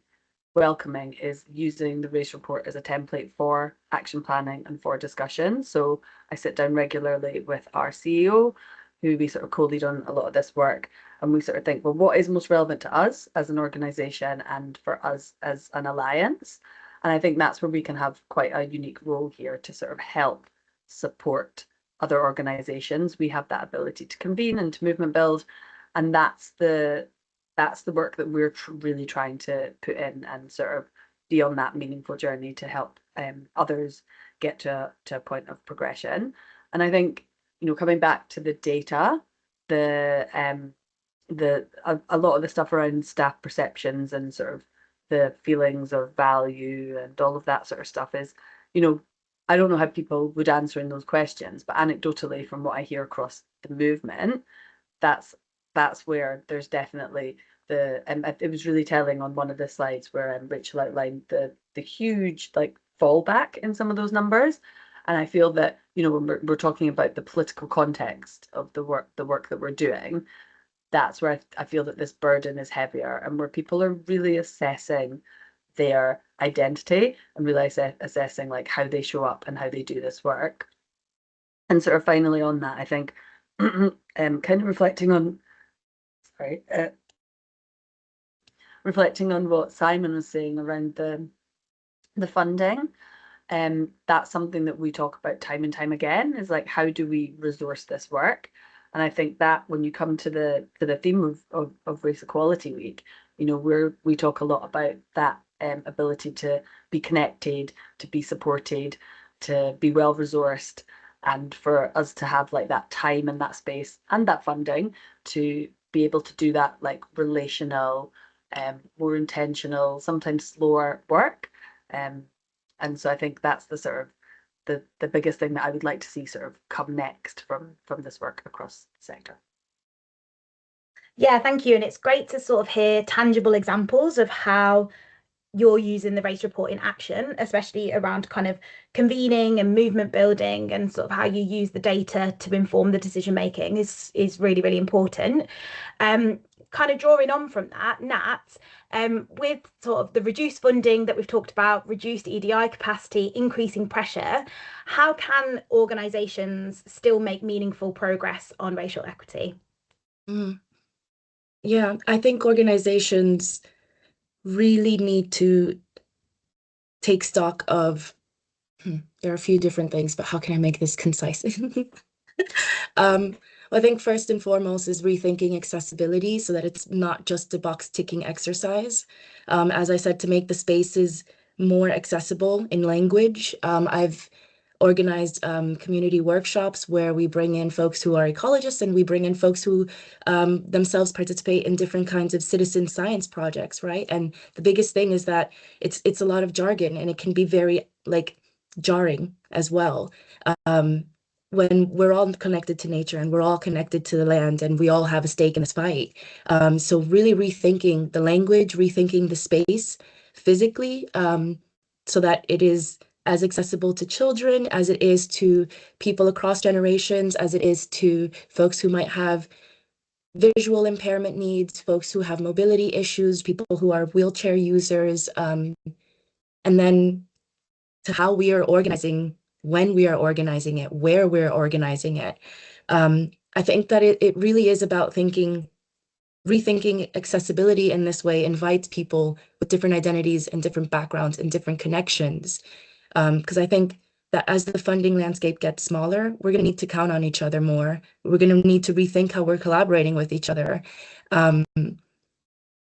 welcoming is using the race report as a template for action planning and for discussion. So I sit down regularly with our CEO, who we sort of co-lead on a lot of this work, and we sort of think, well, what is most relevant to us as an organisation and for us as an alliance? And I think that's where we can have quite a unique role here to sort of help support other organisations. We have that ability to convene and to movement build, and that's the work that we're really trying to put in and sort of be on that meaningful journey to help others get to a point of progression. And I think, you know, coming back to the data, a lot of the stuff around staff perceptions and sort of the feelings of value and all of that sort of stuff is, you know, I don't know how people would answer in those questions, but anecdotally from what I hear across the movement, that's where there's definitely it was really telling on one of the slides where Rachel outlined the huge like fallback in some of those numbers. And I feel that, you know, when we're talking about the political context of the work that we're doing, that's where I feel that this burden is heavier, and where people are really assessing their identity and really assessing like how they show up and how they do this work. And sort of finally on that, I think kind of reflecting on what Simon was saying around the funding, that's something that we talk about time and time again, is like, how do we resource this work? And I think that when you come to the theme of Race Equality Week, you know, we talk a lot about that ability to be connected, to be supported, to be well resourced, and for us to have like that time and that space and that funding to be able to do that like relational, more intentional, sometimes slower work. And so I think that's the sort of the biggest thing that I would like to see sort of come next from this work across the sector. Yeah, thank you. And it's great to sort of hear tangible examples of how you're using the race report in action, especially around kind of convening and movement building, and sort of how you use the data to inform the decision making is really, really important. Kind of drawing on from that, Nat, with sort of the reduced funding that we've talked about, reduced EDI capacity, increasing pressure, how can organisations still make meaningful progress on racial equity? Yeah, I think organizations really need to take stock of, there are a few different things, but how can I make this concise? I think first and foremost is rethinking accessibility so that it's not just a box ticking exercise. As I said, to make the spaces more accessible in language. I've organized community workshops where we bring in folks who are ecologists, and we bring in folks who themselves participate in different kinds of citizen science projects, right? And the biggest thing is that it's a lot of jargon, and it can be very like jarring as well. When we're all connected to nature and we're all connected to the land and we all have a stake in this fight. So really rethinking the language, rethinking the space physically, so that it is as accessible to children as it is to people across generations, as it is to folks who might have visual impairment needs, folks who have mobility issues, people who are wheelchair users, and then to how we are organizing, when we are organizing it, where we're organizing it. I think that it really is about rethinking accessibility in this way invites people with different identities and different backgrounds and different connections. Because I think that as the funding landscape gets smaller, we're going to need to count on each other more. We're going to need to rethink how we're collaborating with each other.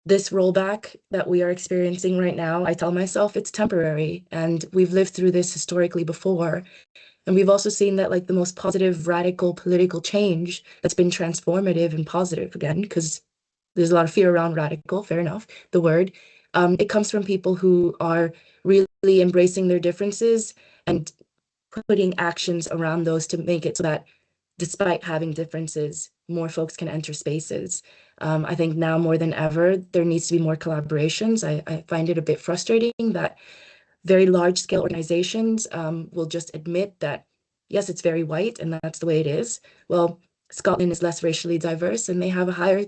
This rollback that we are experiencing right now, I tell myself it's temporary, and we've lived through this historically before. And we've also seen that like the most positive, radical political change that's been transformative and positive, again, because there's a lot of fear around radical, fair enough, the word. It comes from people who are really embracing their differences and putting actions around those to make it so that despite having differences, more folks can enter spaces. I think now more than ever, there needs to be more collaborations. I find it a bit frustrating that very large scale organizations will just admit that, yes, it's very white and that's the way it is. Well, Scotland is less racially diverse and they have a higher,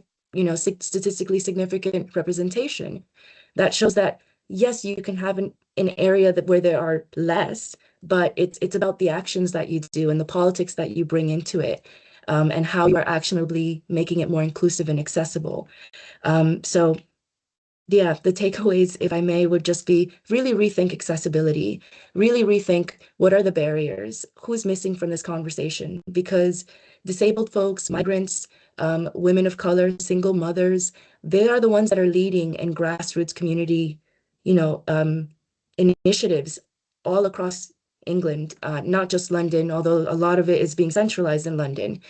statistically significant representation. That shows that, yes, you can have an area where there are less, but it's about the actions that you do and the politics that you bring into it, and how you are actionably making it more inclusive and accessible. So yeah, the takeaways, if I may, would just be really rethink accessibility, really rethink what are the barriers, who's missing from this conversation, because disabled folks, migrants, women of color, single mothers, they are the ones that are leading in grassroots community, initiatives all across England, not just London, although a lot of it is being centralized in London.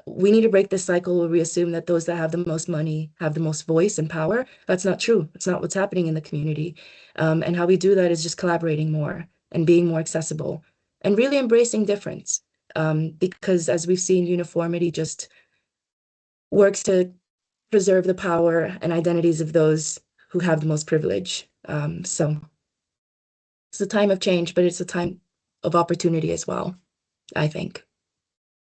We need to break this cycle where we assume that those that have the most money have the most voice and power. That's not true. It's not what's happening in the community. And how we do that is just collaborating more and being more accessible and really embracing difference. Because as we've seen, uniformity just works to preserve the power and identities of those who have the most privilege. So it's a time of change, but it's a time of opportunity as well, I think.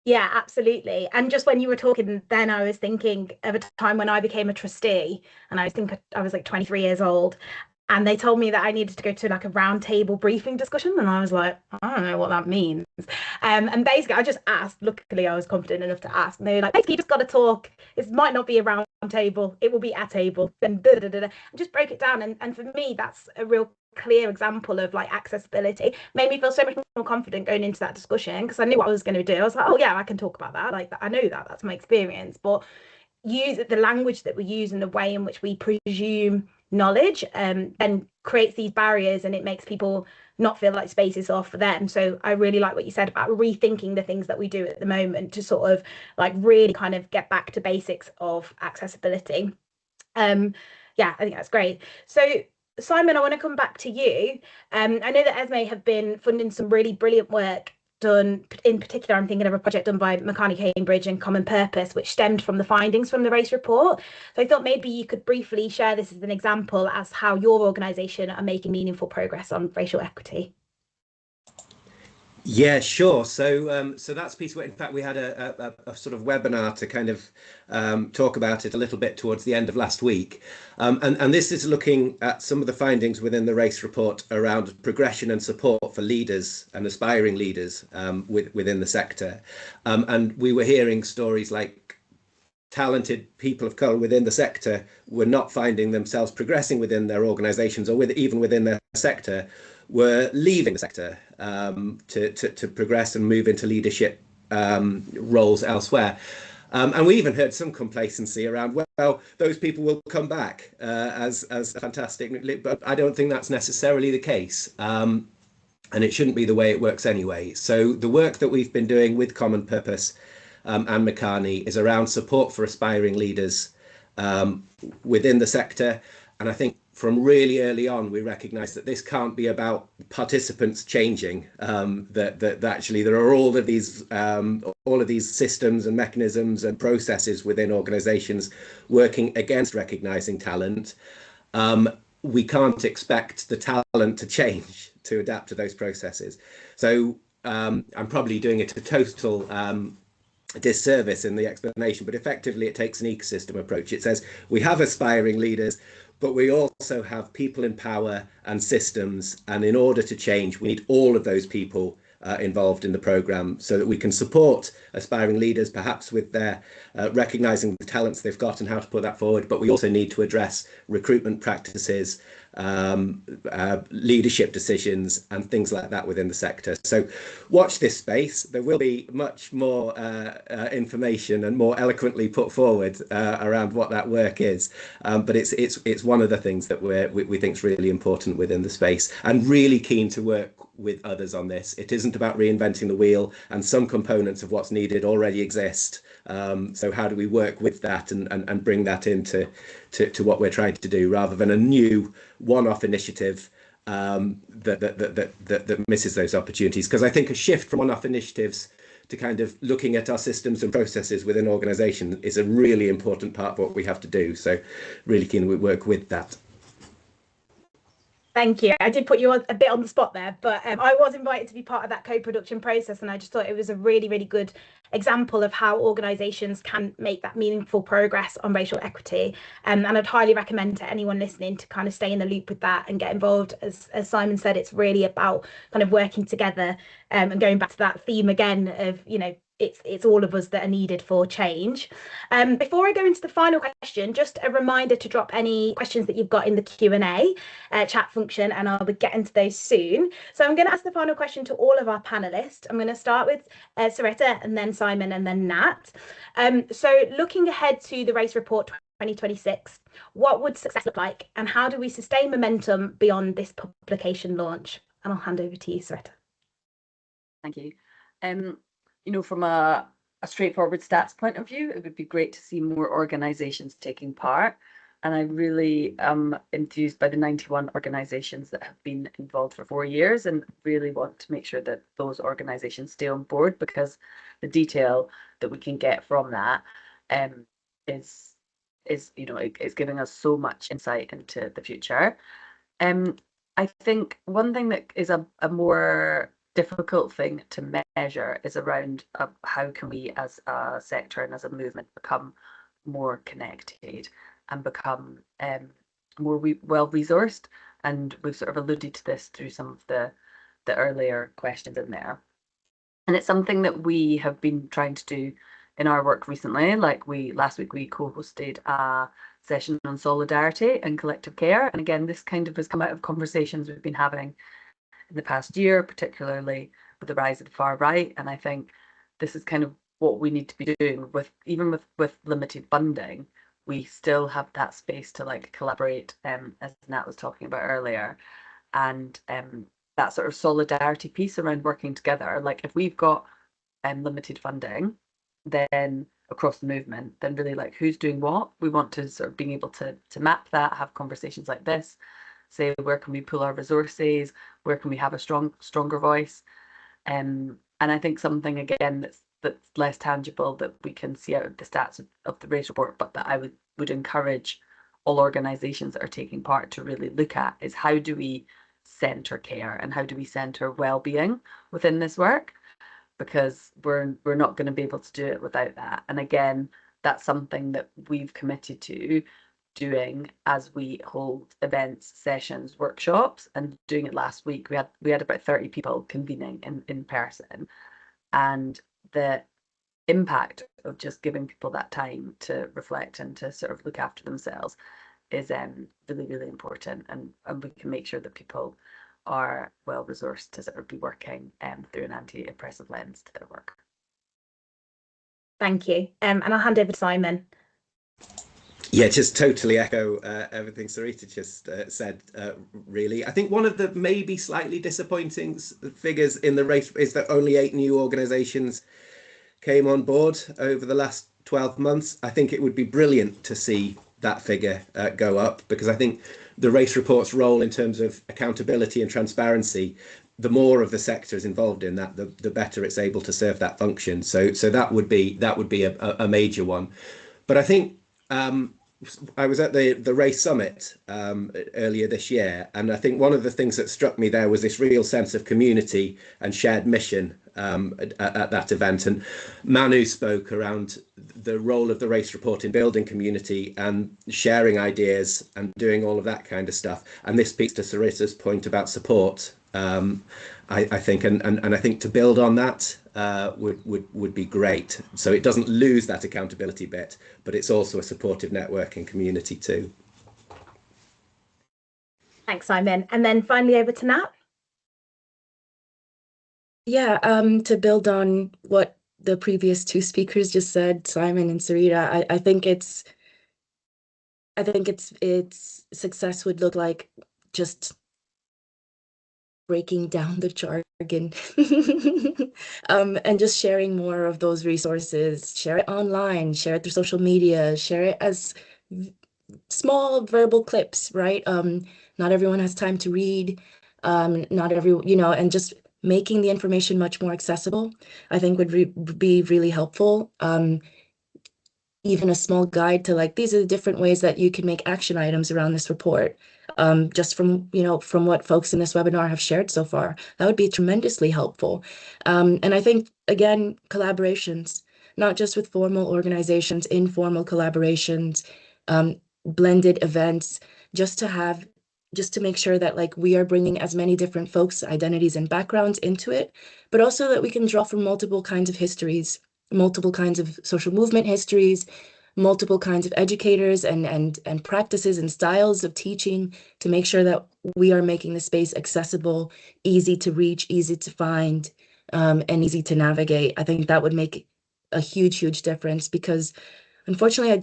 Yeah, absolutely. And just when you were talking then, I was thinking of a time when I became a trustee, and I think I was like 23 years old, and they told me that I needed to go to like a roundtable briefing discussion, and I was like, I don't know what that means. And basically I just asked, luckily I was confident enough to ask, and they were like, basically you just got to talk. It might not be a round table, it will be a table, and and just break it down. And for me, that's a real clear example of like accessibility. Made me feel so much more confident going into that discussion, because I knew what I was going to do. I was like, oh yeah, I can talk about that, like I know that's my experience. But use the language that we use and the way in which we presume knowledge and creates these barriers, and it makes people not feel like space is off for them. So I really like what you said about rethinking the things that we do at the moment to sort of like really kind of get back to basics of accessibility. Yeah, I think that's great. So Simon, I want to come back to you. I know that Esmée have been funding some really brilliant work done, in particular, I'm thinking of a project done by Makani Cambridge and Common Purpose, which stemmed from the findings from the race report. So I thought maybe you could briefly share this as an example as how your organisation are making meaningful progress on racial equity. Yeah, sure. So that's a piece where, in fact, we had a sort of webinar to kind of talk about it a little bit towards the end of last week. And this is looking at some of the findings within the race report around progression and support for leaders and aspiring leaders within the sector. And we were hearing stories like talented people of colour within the sector were not finding themselves progressing within their organisations or even within their sector, were leaving the sector to progress and move into leadership roles elsewhere. And we even heard some complacency around, well, those people will come back as fantastic, but I don't think that's necessarily the case. And it shouldn't be the way it works anyway. So the work that we've been doing with Common Purpose and Makani is around support for aspiring leaders within the sector. And I think from really early on, we recognise that this can't be about participants changing. That actually there are all of these systems and mechanisms and processes within organisations working against recognising talent. We can't expect the talent to change to adapt to those processes. So I'm probably doing it a total disservice in the explanation, but effectively it takes an ecosystem approach. It says we have aspiring leaders, but we also have people in power and systems, and in order to change we need all of those people involved in the programme so that we can support aspiring leaders, perhaps with their recognising the talents they've got and how to put that forward, but we also need to address recruitment practices, leadership decisions and things like that within the sector. So watch this space. There will be much more information and more eloquently put forward around what that work is, but it's one of the things that we think is really important within the space, and really keen to work with others on this. It isn't about reinventing the wheel, and some components of what's needed already exist. So how do we work with that and bring that into what we're trying to do, rather than a new one-off initiative that misses those opportunities? Because I think a shift from one-off initiatives to kind of looking at our systems and processes within organisation is a really important part of what we have to do. So really keen to work with that. Thank you. I did put you a bit on the spot there, but I was invited to be part of that co-production process, and I just thought it was a really, really good example of how organisations can make that meaningful progress on racial equity. And I'd highly recommend to anyone listening to kind of stay in the loop with that and get involved. As Simon said, it's really about kind of working together and going back to that theme again of, you know, it's all of us that are needed for change. Before I go into the final question, just a reminder to drop any questions that you've got in the Q&A chat function, and I'll be getting to those soon. So I'm going to ask the final question to all of our panelists. I'm going to start with Sareta, and then Simon, and then Nat. So looking ahead to the race report 2026, what would success look like, and how do we sustain momentum beyond this publication launch? And I'll hand over to you, Sareta. Thank you. You know, from a straightforward stats point of view, it would be great to see more organisations taking part. And I really am enthused by the 91 organisations that have been involved for 4 years, and really want to make sure that those organisations stay on board, because the detail that we can get from that is you know, it's giving us so much insight into the future. I think one thing that is a more difficult thing to measure is around how can we as a sector and as a movement become more connected and become more well-resourced. And we've sort of alluded to this through some of the earlier questions in there. And it's something that we have been trying to do in our work recently. Like last week we co-hosted a session on solidarity and collective care. And again, this kind of has come out of conversations we've been having in the past year, particularly with the rise of the far right. And I think this is kind of what we need to be doing even with limited funding. We still have that space to like collaborate, as Nat was talking about earlier, and that sort of solidarity piece around working together. Like if we've got limited funding, then across the movement, then really like who's doing what. We want to sort of being able to map that, have conversations like this, say where can we pull our resources, where can we have a stronger voice, and And I think something, again, that's less tangible that we can see out of the stats of the race report, but that I would encourage all organisations that are taking part to really look at, is how do we centre care and how do we centre well-being within this work? Because we're not going to be able to do it without that. And again, that's something that we've committed to doing as we hold events, sessions, workshops, and doing it last week. We had about 30 people convening in person, and the impact of just giving people that time to reflect and to sort of look after themselves is really, really important, and we can make sure that people are well resourced to sort of be working through an anti-oppressive lens to their work. Thank you. And I'll hand over to Simon. Yeah, just totally echo everything Sareta just said, really. I think one of the maybe slightly disappointing figures in the race is that only 8 new organisations came on board over the last 12 months. I think it would be brilliant to see that figure go up, because I think the race report's role in terms of accountability and transparency, the more of the sector is involved in that, the better it's able to serve that function. So that would be a major one. But I think I was at the race summit earlier this year, and I think one of the things that struck me there was this real sense of community and shared mission at that event. And Manu spoke around the role of the race report in building community and sharing ideas and doing all of that kind of stuff. And this speaks to Sareta's point about support, I think, and I think to build on that would be great. So it doesn't lose that accountability bit, but it's also a supportive networking community too. Thanks, Simon. And then finally over to Nat. Yeah, to build on what the previous 2 speakers just said, Simon and Sareta, I think it's success would look like just breaking down the jargon and just sharing more of those resources. Share it online, share it through social media, share it as small verbal clips, right? Not everyone has time to read, not every, and just making the information much more accessible, I think would be really helpful. Even a small guide to like, these are the different ways that you can make action items around this report. Just from what folks in this webinar have shared so far, that would be tremendously helpful. And I think, again, collaborations, not just with formal organizations, informal collaborations, blended events, just to make sure that like we are bringing as many different folks' identities and backgrounds into it, but also that we can draw from multiple kinds of histories, multiple kinds of social movement histories, multiple kinds of educators and practices and styles of teaching, to make sure that we are making the space accessible, easy to reach, easy to find, and easy to navigate. I think that would make a huge, huge difference, because unfortunately, I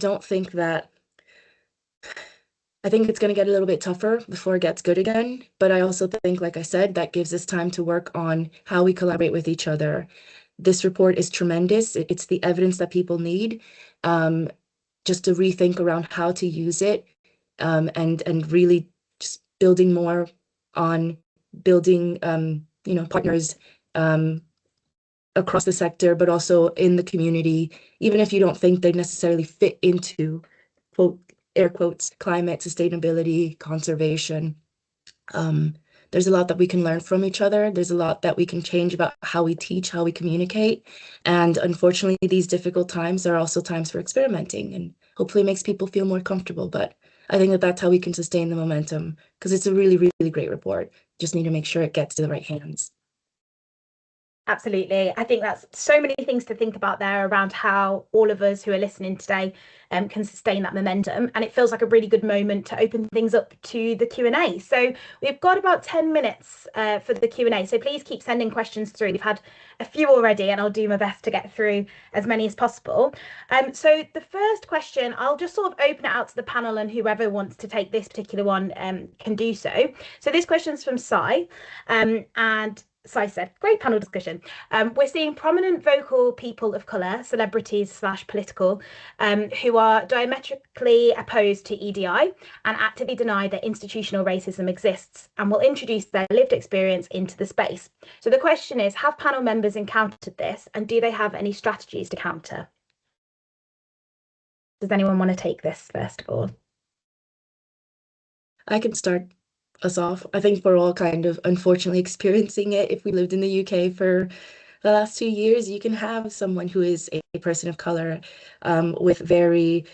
think it's going to get a little bit tougher before it gets good again. But I also think, like I said, that gives us time to work on how we collaborate with each other. This report is tremendous. It's the evidence that people need, just to rethink around how to use it, and really just building more on building, partners across the sector, but also in the community, even if you don't think they necessarily fit into, quote, air quotes, climate, sustainability, conservation. There's a lot that we can learn from each other. There's a lot that we can change about how we teach, how we communicate. And unfortunately, these difficult times are also times for experimenting, and hopefully makes people feel more comfortable. But I think that that's how we can sustain the momentum, because it's a really, really great report. Just need to make sure it gets to the right hands. Absolutely. I think that's so many things to think about there around how all of us who are listening today can sustain that momentum. And it feels like a really good moment to open things up to the Q&A. So we've got about 10 minutes for the Q&A. So please keep sending questions through. We've had a few already, and I'll do my best to get through as many as possible. So the first question, I'll just sort of open it out to the panel, and whoever wants to take this particular one can do so. So this question's from Sai, and So I said, great panel discussion. We're seeing prominent vocal people of colour, celebrities / political, who are diametrically opposed to EDI and actively deny that institutional racism exists and will introduce their lived experience into the space. So the question is, have panel members encountered this, and do they have any strategies to counter? Does anyone want to take this first of all? I can start us off. I think we're all kind of unfortunately experiencing it. If we lived in the UK for the last 2 years, you can have someone who is a person of color with very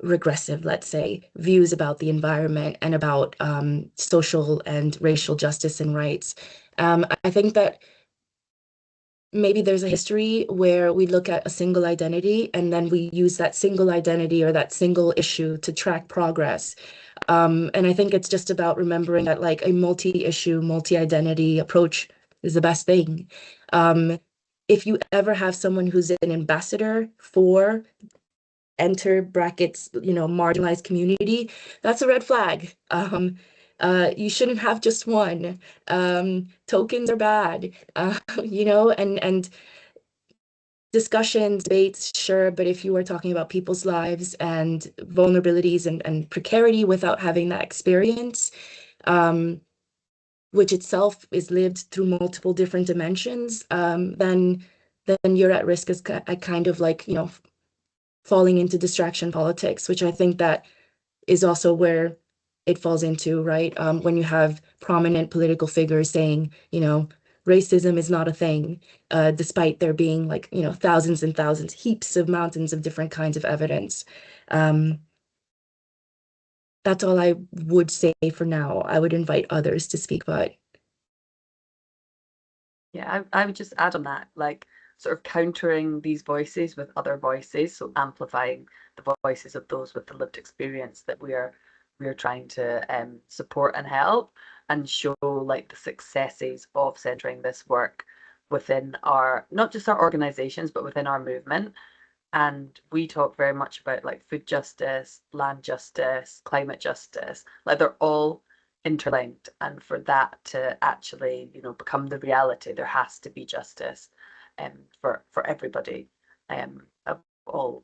regressive, let's say, views about the environment and about social and racial justice and rights. I think that maybe there's a history where we look at a single identity and then we use that single identity or that single issue to track progress. And I think it's just about remembering that like a multi-issue, multi-identity approach is the best thing. If you ever have someone who's an ambassador for enter brackets, marginalized community, that's a red flag. You shouldn't have just one. Tokens are bad, and discussions, debates, sure, but if you are talking about people's lives and vulnerabilities and precarity without having that experience, which itself is lived through multiple different dimensions, then you're at risk as kind of like, falling into distraction politics, which I think that is also where it falls into, right? When you have prominent political figures saying, racism is not a thing, despite there being like, thousands and thousands, heaps of mountains of different kinds of evidence. That's all I would say for now. I would invite others to speak, but. Yeah, I would just add on that, like sort of countering these voices with other voices, so amplifying the voices of those with the lived experience that we're trying to support and help, and show like the successes of centering this work within our, not just our organizations, but within our movement. And we talk very much about like food justice, land justice, climate justice, like they're all interlinked. And for that to actually, become the reality, there has to be justice for everybody of all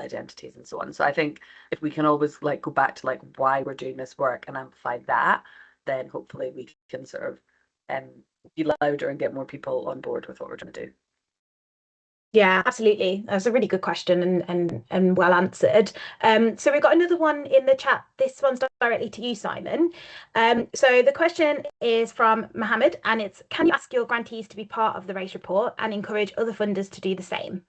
identities and so on. So I think if we can always like go back to like why we're doing this work and amplify that, then hopefully we can sort of be louder and get more people on board with what we're trying to do. Yeah, absolutely. That's a really good question and well answered. So we've got another one in the chat. This one's directly to you, Simon. So the question is from Mohammed, and it's, can you ask your grantees to be part of the race report and encourage other funders to do the same?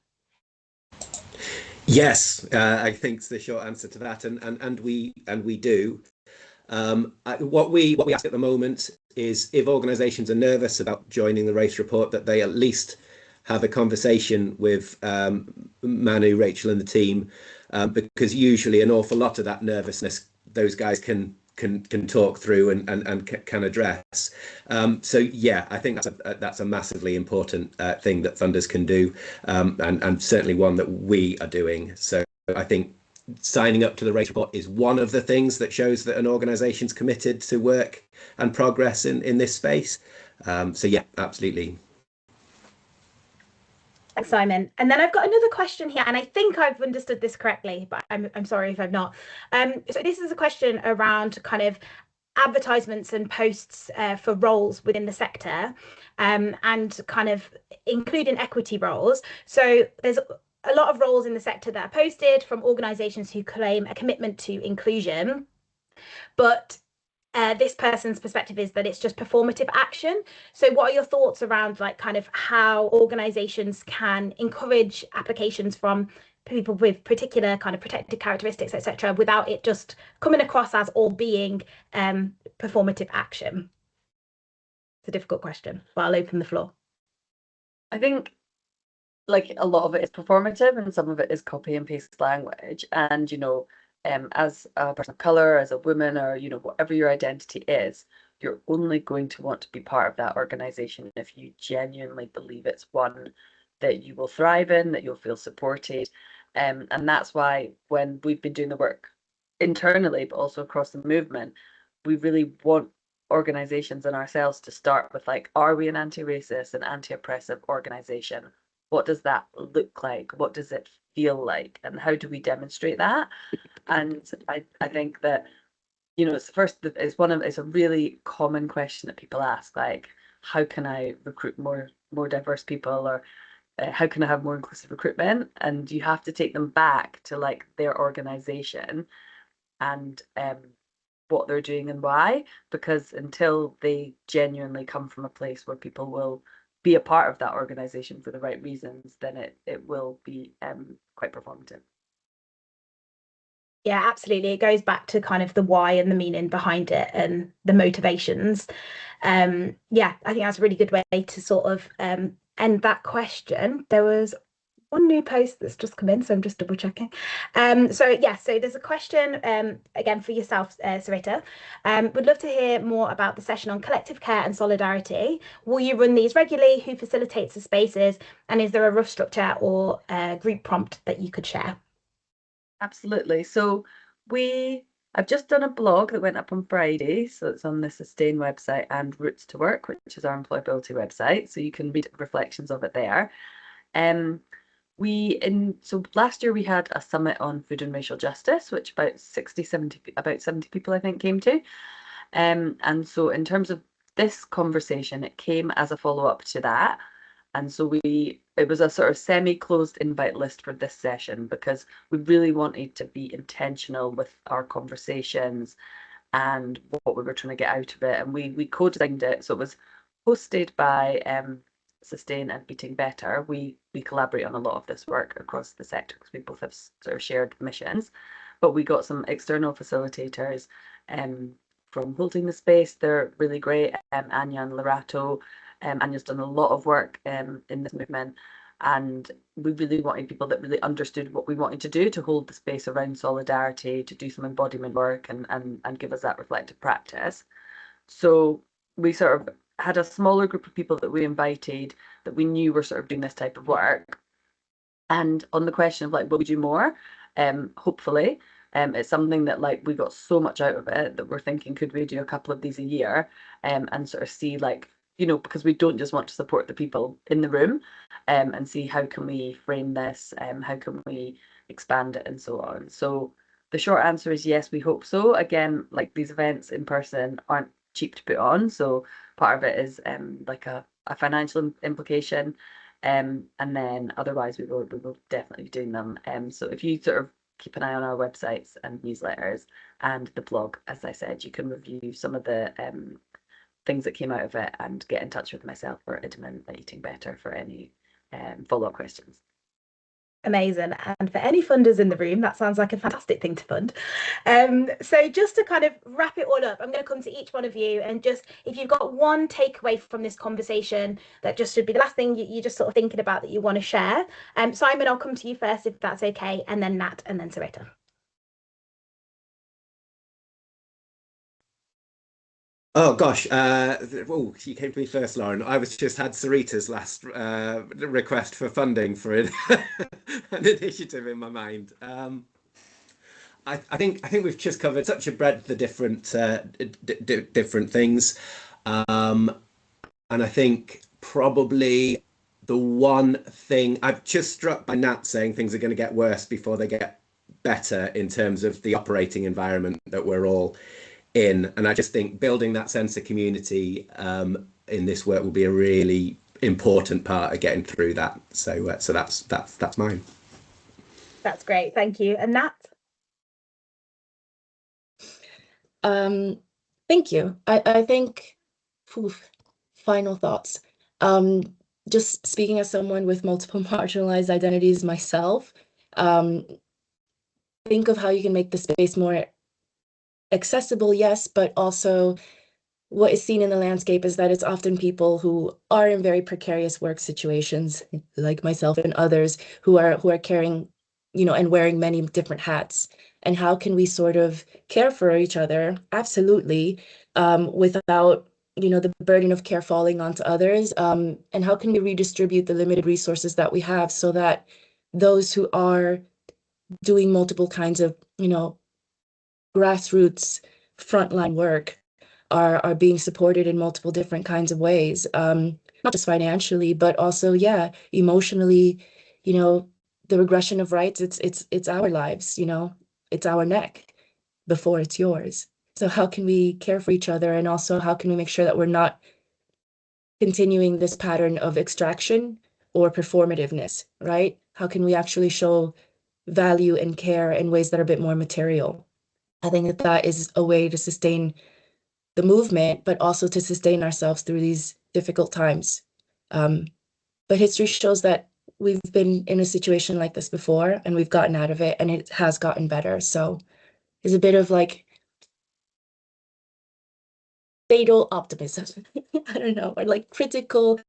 Yes, I think it's the short answer to that, and we do. What we ask at the moment is if organisations are nervous about joining the race report, that they at least have a conversation with Manu, Rachel and the team, because usually an awful lot of that nervousness those guys can talk through and can address. So yeah, I think that's a massively important thing that funders can do, and certainly one that we are doing. So I think signing up to the race report is one of the things that shows that an organisation's committed to work and progress in this space. So yeah, absolutely. Thanks, Simon. And then I've got another question here, and I think I've understood this correctly, but I'm sorry if I've not. So this is a question around kind of advertisements and posts for roles within the sector, and kind of including equity roles. So there's a lot of roles in the sector that are posted from organisations who claim a commitment to inclusion, but this person's perspective is that it's just performative action. So what are your thoughts around like kind of how organizations can encourage applications from people with particular kind of protected characteristics, etc., without it just coming across as all being performative action? It's a difficult question, but I'll open the floor. I think like a lot of it is performative and some of it is copy and paste language. And as a person of color, as a woman, or whatever your identity is, you're only going to want to be part of that organization if you genuinely believe it's one that you will thrive in, that you'll feel supported. And that's why when we've been doing the work internally, but also across the movement, we really want organizations and ourselves to start with, like, are we an anti-racist and anti-oppressive organization? What does that look like? What does it feel like? And how do we demonstrate that? And I think that, you know, it's a really common question that people ask, like, how can I recruit more diverse people, or how can I have more inclusive recruitment? And you have to take them back to, like, their organization and what they're doing and why, because until they genuinely come from a place where people will be a part of that organization for the right reasons, then it will be quite performative. Yeah, absolutely. It goes back to kind of the why and the meaning behind it and the motivations. Yeah, I think that's a really good way to sort of end that question. There was one new post that's just come in, so I'm just double checking. So there's a question again for yourself, Sareta. Would love to hear more about the session on collective care and solidarity. Will you run these regularly? Who facilitates the spaces? And is there a rough structure or group prompt that you could share? Absolutely. So I've just done a blog that went up on Friday, so it's on the Sustain website and Roots to Work, which is our employability website, so you can read reflections of it there. So last year we had a summit on food and racial justice, which about 70 people I think came to. And so in terms of this conversation, it came as a follow-up to that. And so it was a sort of semi-closed invite list for this session, because we really wanted to be intentional with our conversations and what we were trying to get out of it. And we co-designed it. So it was hosted by Sustain and Beating Better. We collaborate on a lot of this work across the sector because we both have sort of shared missions. But we got some external facilitators from holding the space. They're really great. Anya and Lorato. Anya's done a lot of work in this movement, and we really wanted people that really understood what we wanted to do to hold the space around solidarity, to do some embodiment work and give us that reflective practice. So we sort of had a smaller group of people that we invited that we knew were sort of doing this type of work. And on the question of, like, will we do more? Hopefully. It's something that, like, we got so much out of it that we're thinking, could we do a couple of these a year, and sort of see, like, you know, because we don't just want to support the people in the room, and see how can we frame this, how can we expand it, and so on. So the short answer is yes, we hope so. Again, like, these events in person aren't cheap to put on, so part of it is like a financial implication, and then otherwise we will definitely be doing them. So if you sort of keep an eye on our websites and newsletters and the blog, as I said, you can review some of the things that came out of it and get in touch with myself or Idman at Eating Better for any follow-up questions. Amazing. And for any funders in the room, that sounds like a fantastic thing to fund. So just to kind of wrap it all up, I'm going to come to each one of you, and just, if you've got one takeaway from this conversation that just should be the last thing you're just sort of thinking about that you want to share. Simon, I'll come to you first if that's okay, and then Nat, and then Sareta. Oh gosh, you came to me first, Lauren. I was just had Sareta's last request for funding for an initiative in my mind. I think we've just covered such a breadth of different different things, and I think probably the one thing I've just struck by Nat saying things are going to get worse before they get better in terms of the operating environment that we're all in, and I just think building that sense of community in this work will be a really important part of getting through that. So that's mine. That's great, thank you. And Nat? Thank you. I think, final thoughts. Just speaking as someone with multiple marginalized identities myself, think of how you can make the space more accessible, yes, but also what is seen in the landscape is that it's often people who are in very precarious work situations, like myself and others, who are carrying, you know, and wearing many different hats. And how can we sort of care for each other? Absolutely, without, you know, the burden of care falling onto others. And how can we redistribute the limited resources that we have so that those who are doing multiple kinds of, you know, grassroots frontline work are being supported in multiple different kinds of ways, not just financially, but also, yeah, emotionally. You know, the regression of rights, it's our lives, you know, it's our neck before it's yours. So how can we care for each other, and also how can we make sure that we're not continuing this pattern of extraction or performativeness, right? How can we actually show value and care in ways that are a bit more material? I think that that is a way to sustain the movement, but also to sustain ourselves through these difficult times. But history shows that we've been in a situation like this before, and we've gotten out of it, and it has gotten better. So it's a bit of like fatal optimism. I don't know, or like critical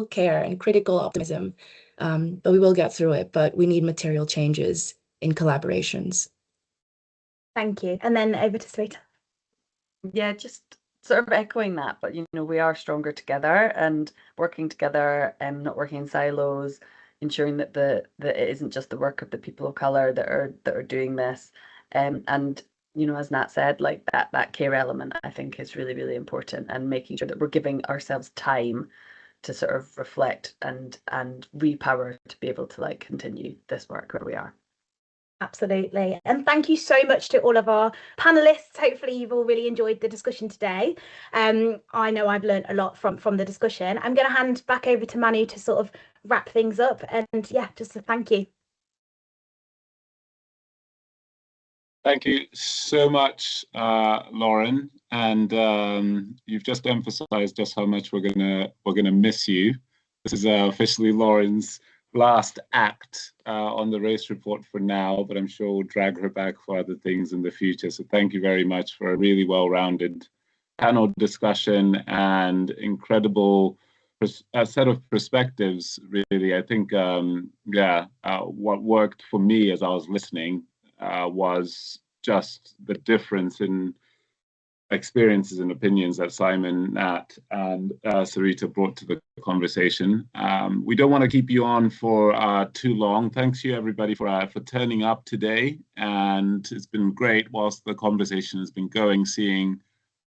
care and critical optimism. But we will get through it, but we need material changes in collaborations. Thank you. And then over to Sareta. Yeah, just sort of echoing that, but you know, we are stronger together and working together and not working in silos, ensuring that that it isn't just the work of the people of color that are doing this. And you know, as Nat said, like that care element, I think is really, really important, and making sure that we're giving ourselves time to sort of reflect and repower to be able to like continue this work where we are. Absolutely. And thank you so much to all of our panelists. Hopefully you've all really enjoyed the discussion today. I know I've learned a lot from the discussion. I'm going to hand back over to Manu to sort of wrap things up, and yeah, just a thank you. Thank you so much, Lauren. And you've just emphasized just how much we're gonna miss you. This is officially Lauren's last act on the race report for now, but I'm sure we'll drag her back for other things in the future. So thank you very much for a really well-rounded panel discussion and incredible set of perspectives, really. I think, what worked for me as I was listening was just the difference in experiences and opinions that Simon, Nat, and Sareta brought to the conversation. We don't want to keep you on for too long. Thanks to you, everybody, for turning up today. And it's been great whilst the conversation has been going, seeing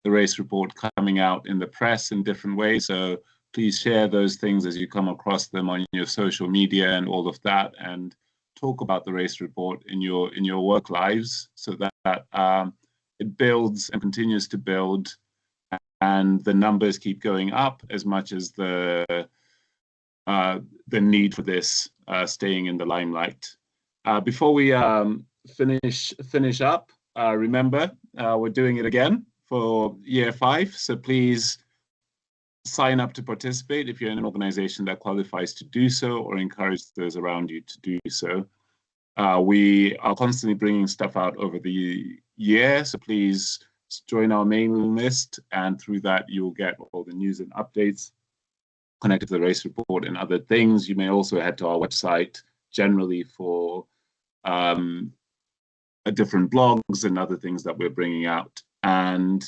the race report coming out in the press in different ways. So please share those things as you come across them on your social media and all of that, and talk about the race report in your work lives, so that it builds and continues to build, and the numbers keep going up as much as the need for this staying in the limelight. Before we finish up, remember we're doing it again for year 5, so please sign up to participate if you're in an organization that qualifies to do so, or encourage those around you to do so. We are constantly bringing stuff out over the year, so please join our mailing list, and through that you'll get all the news and updates connected to the race report and other things. You may also head to our website generally for different blogs and other things that we're bringing out. And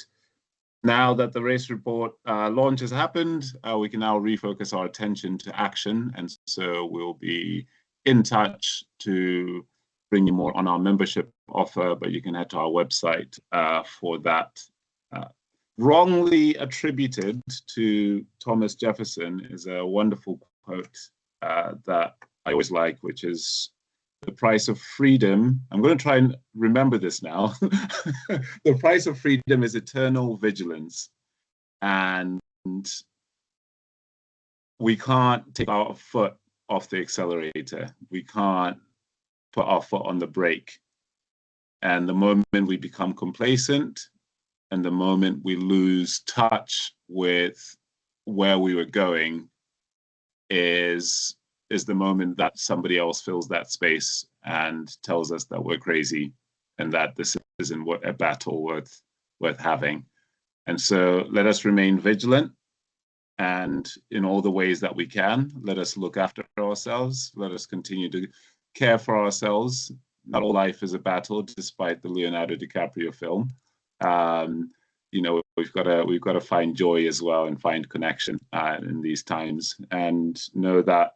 now that the race report launch has happened, we can now refocus our attention to action. And so we'll be in touch to bring you more on our membership offer, but you can head to our website for that. Wrongly attributed to Thomas Jefferson is a wonderful quote that I always like, which is, the price of freedom, I'm going to try and remember this now. The price of freedom is eternal vigilance. And we can't take our foot off the accelerator. We can't put our foot on the brake. And the moment we become complacent, and the moment we lose touch with where we were going, is the moment that somebody else fills that space and tells us that we're crazy and that this isn't a battle worth having. And so let us remain vigilant, and in all the ways that we can, let us look after ourselves. Let us continue to care for ourselves. Not all life is a battle, despite the Leonardo DiCaprio film. You know, we've got to find joy as well, and find connection in these times, and know that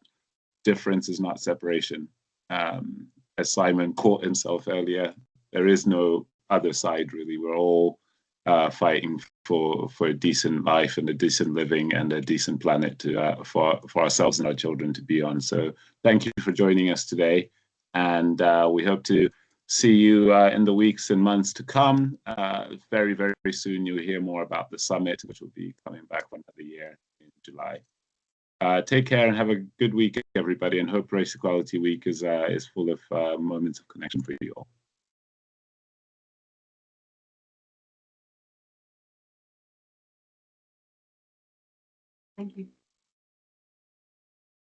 difference is not separation. As Simon caught himself earlier, there is no other side, really. We're all fighting for a decent life and a decent living and a decent planet for ourselves and our children to be on. So thank you for joining us today, and we hope to see you in the weeks and months to come. Very, very soon you'll hear more about the summit, which will be coming back for another year in July. Take care and have a good week, everybody, and hope Race Equality Week is full of moments of connection for you all. Thank you.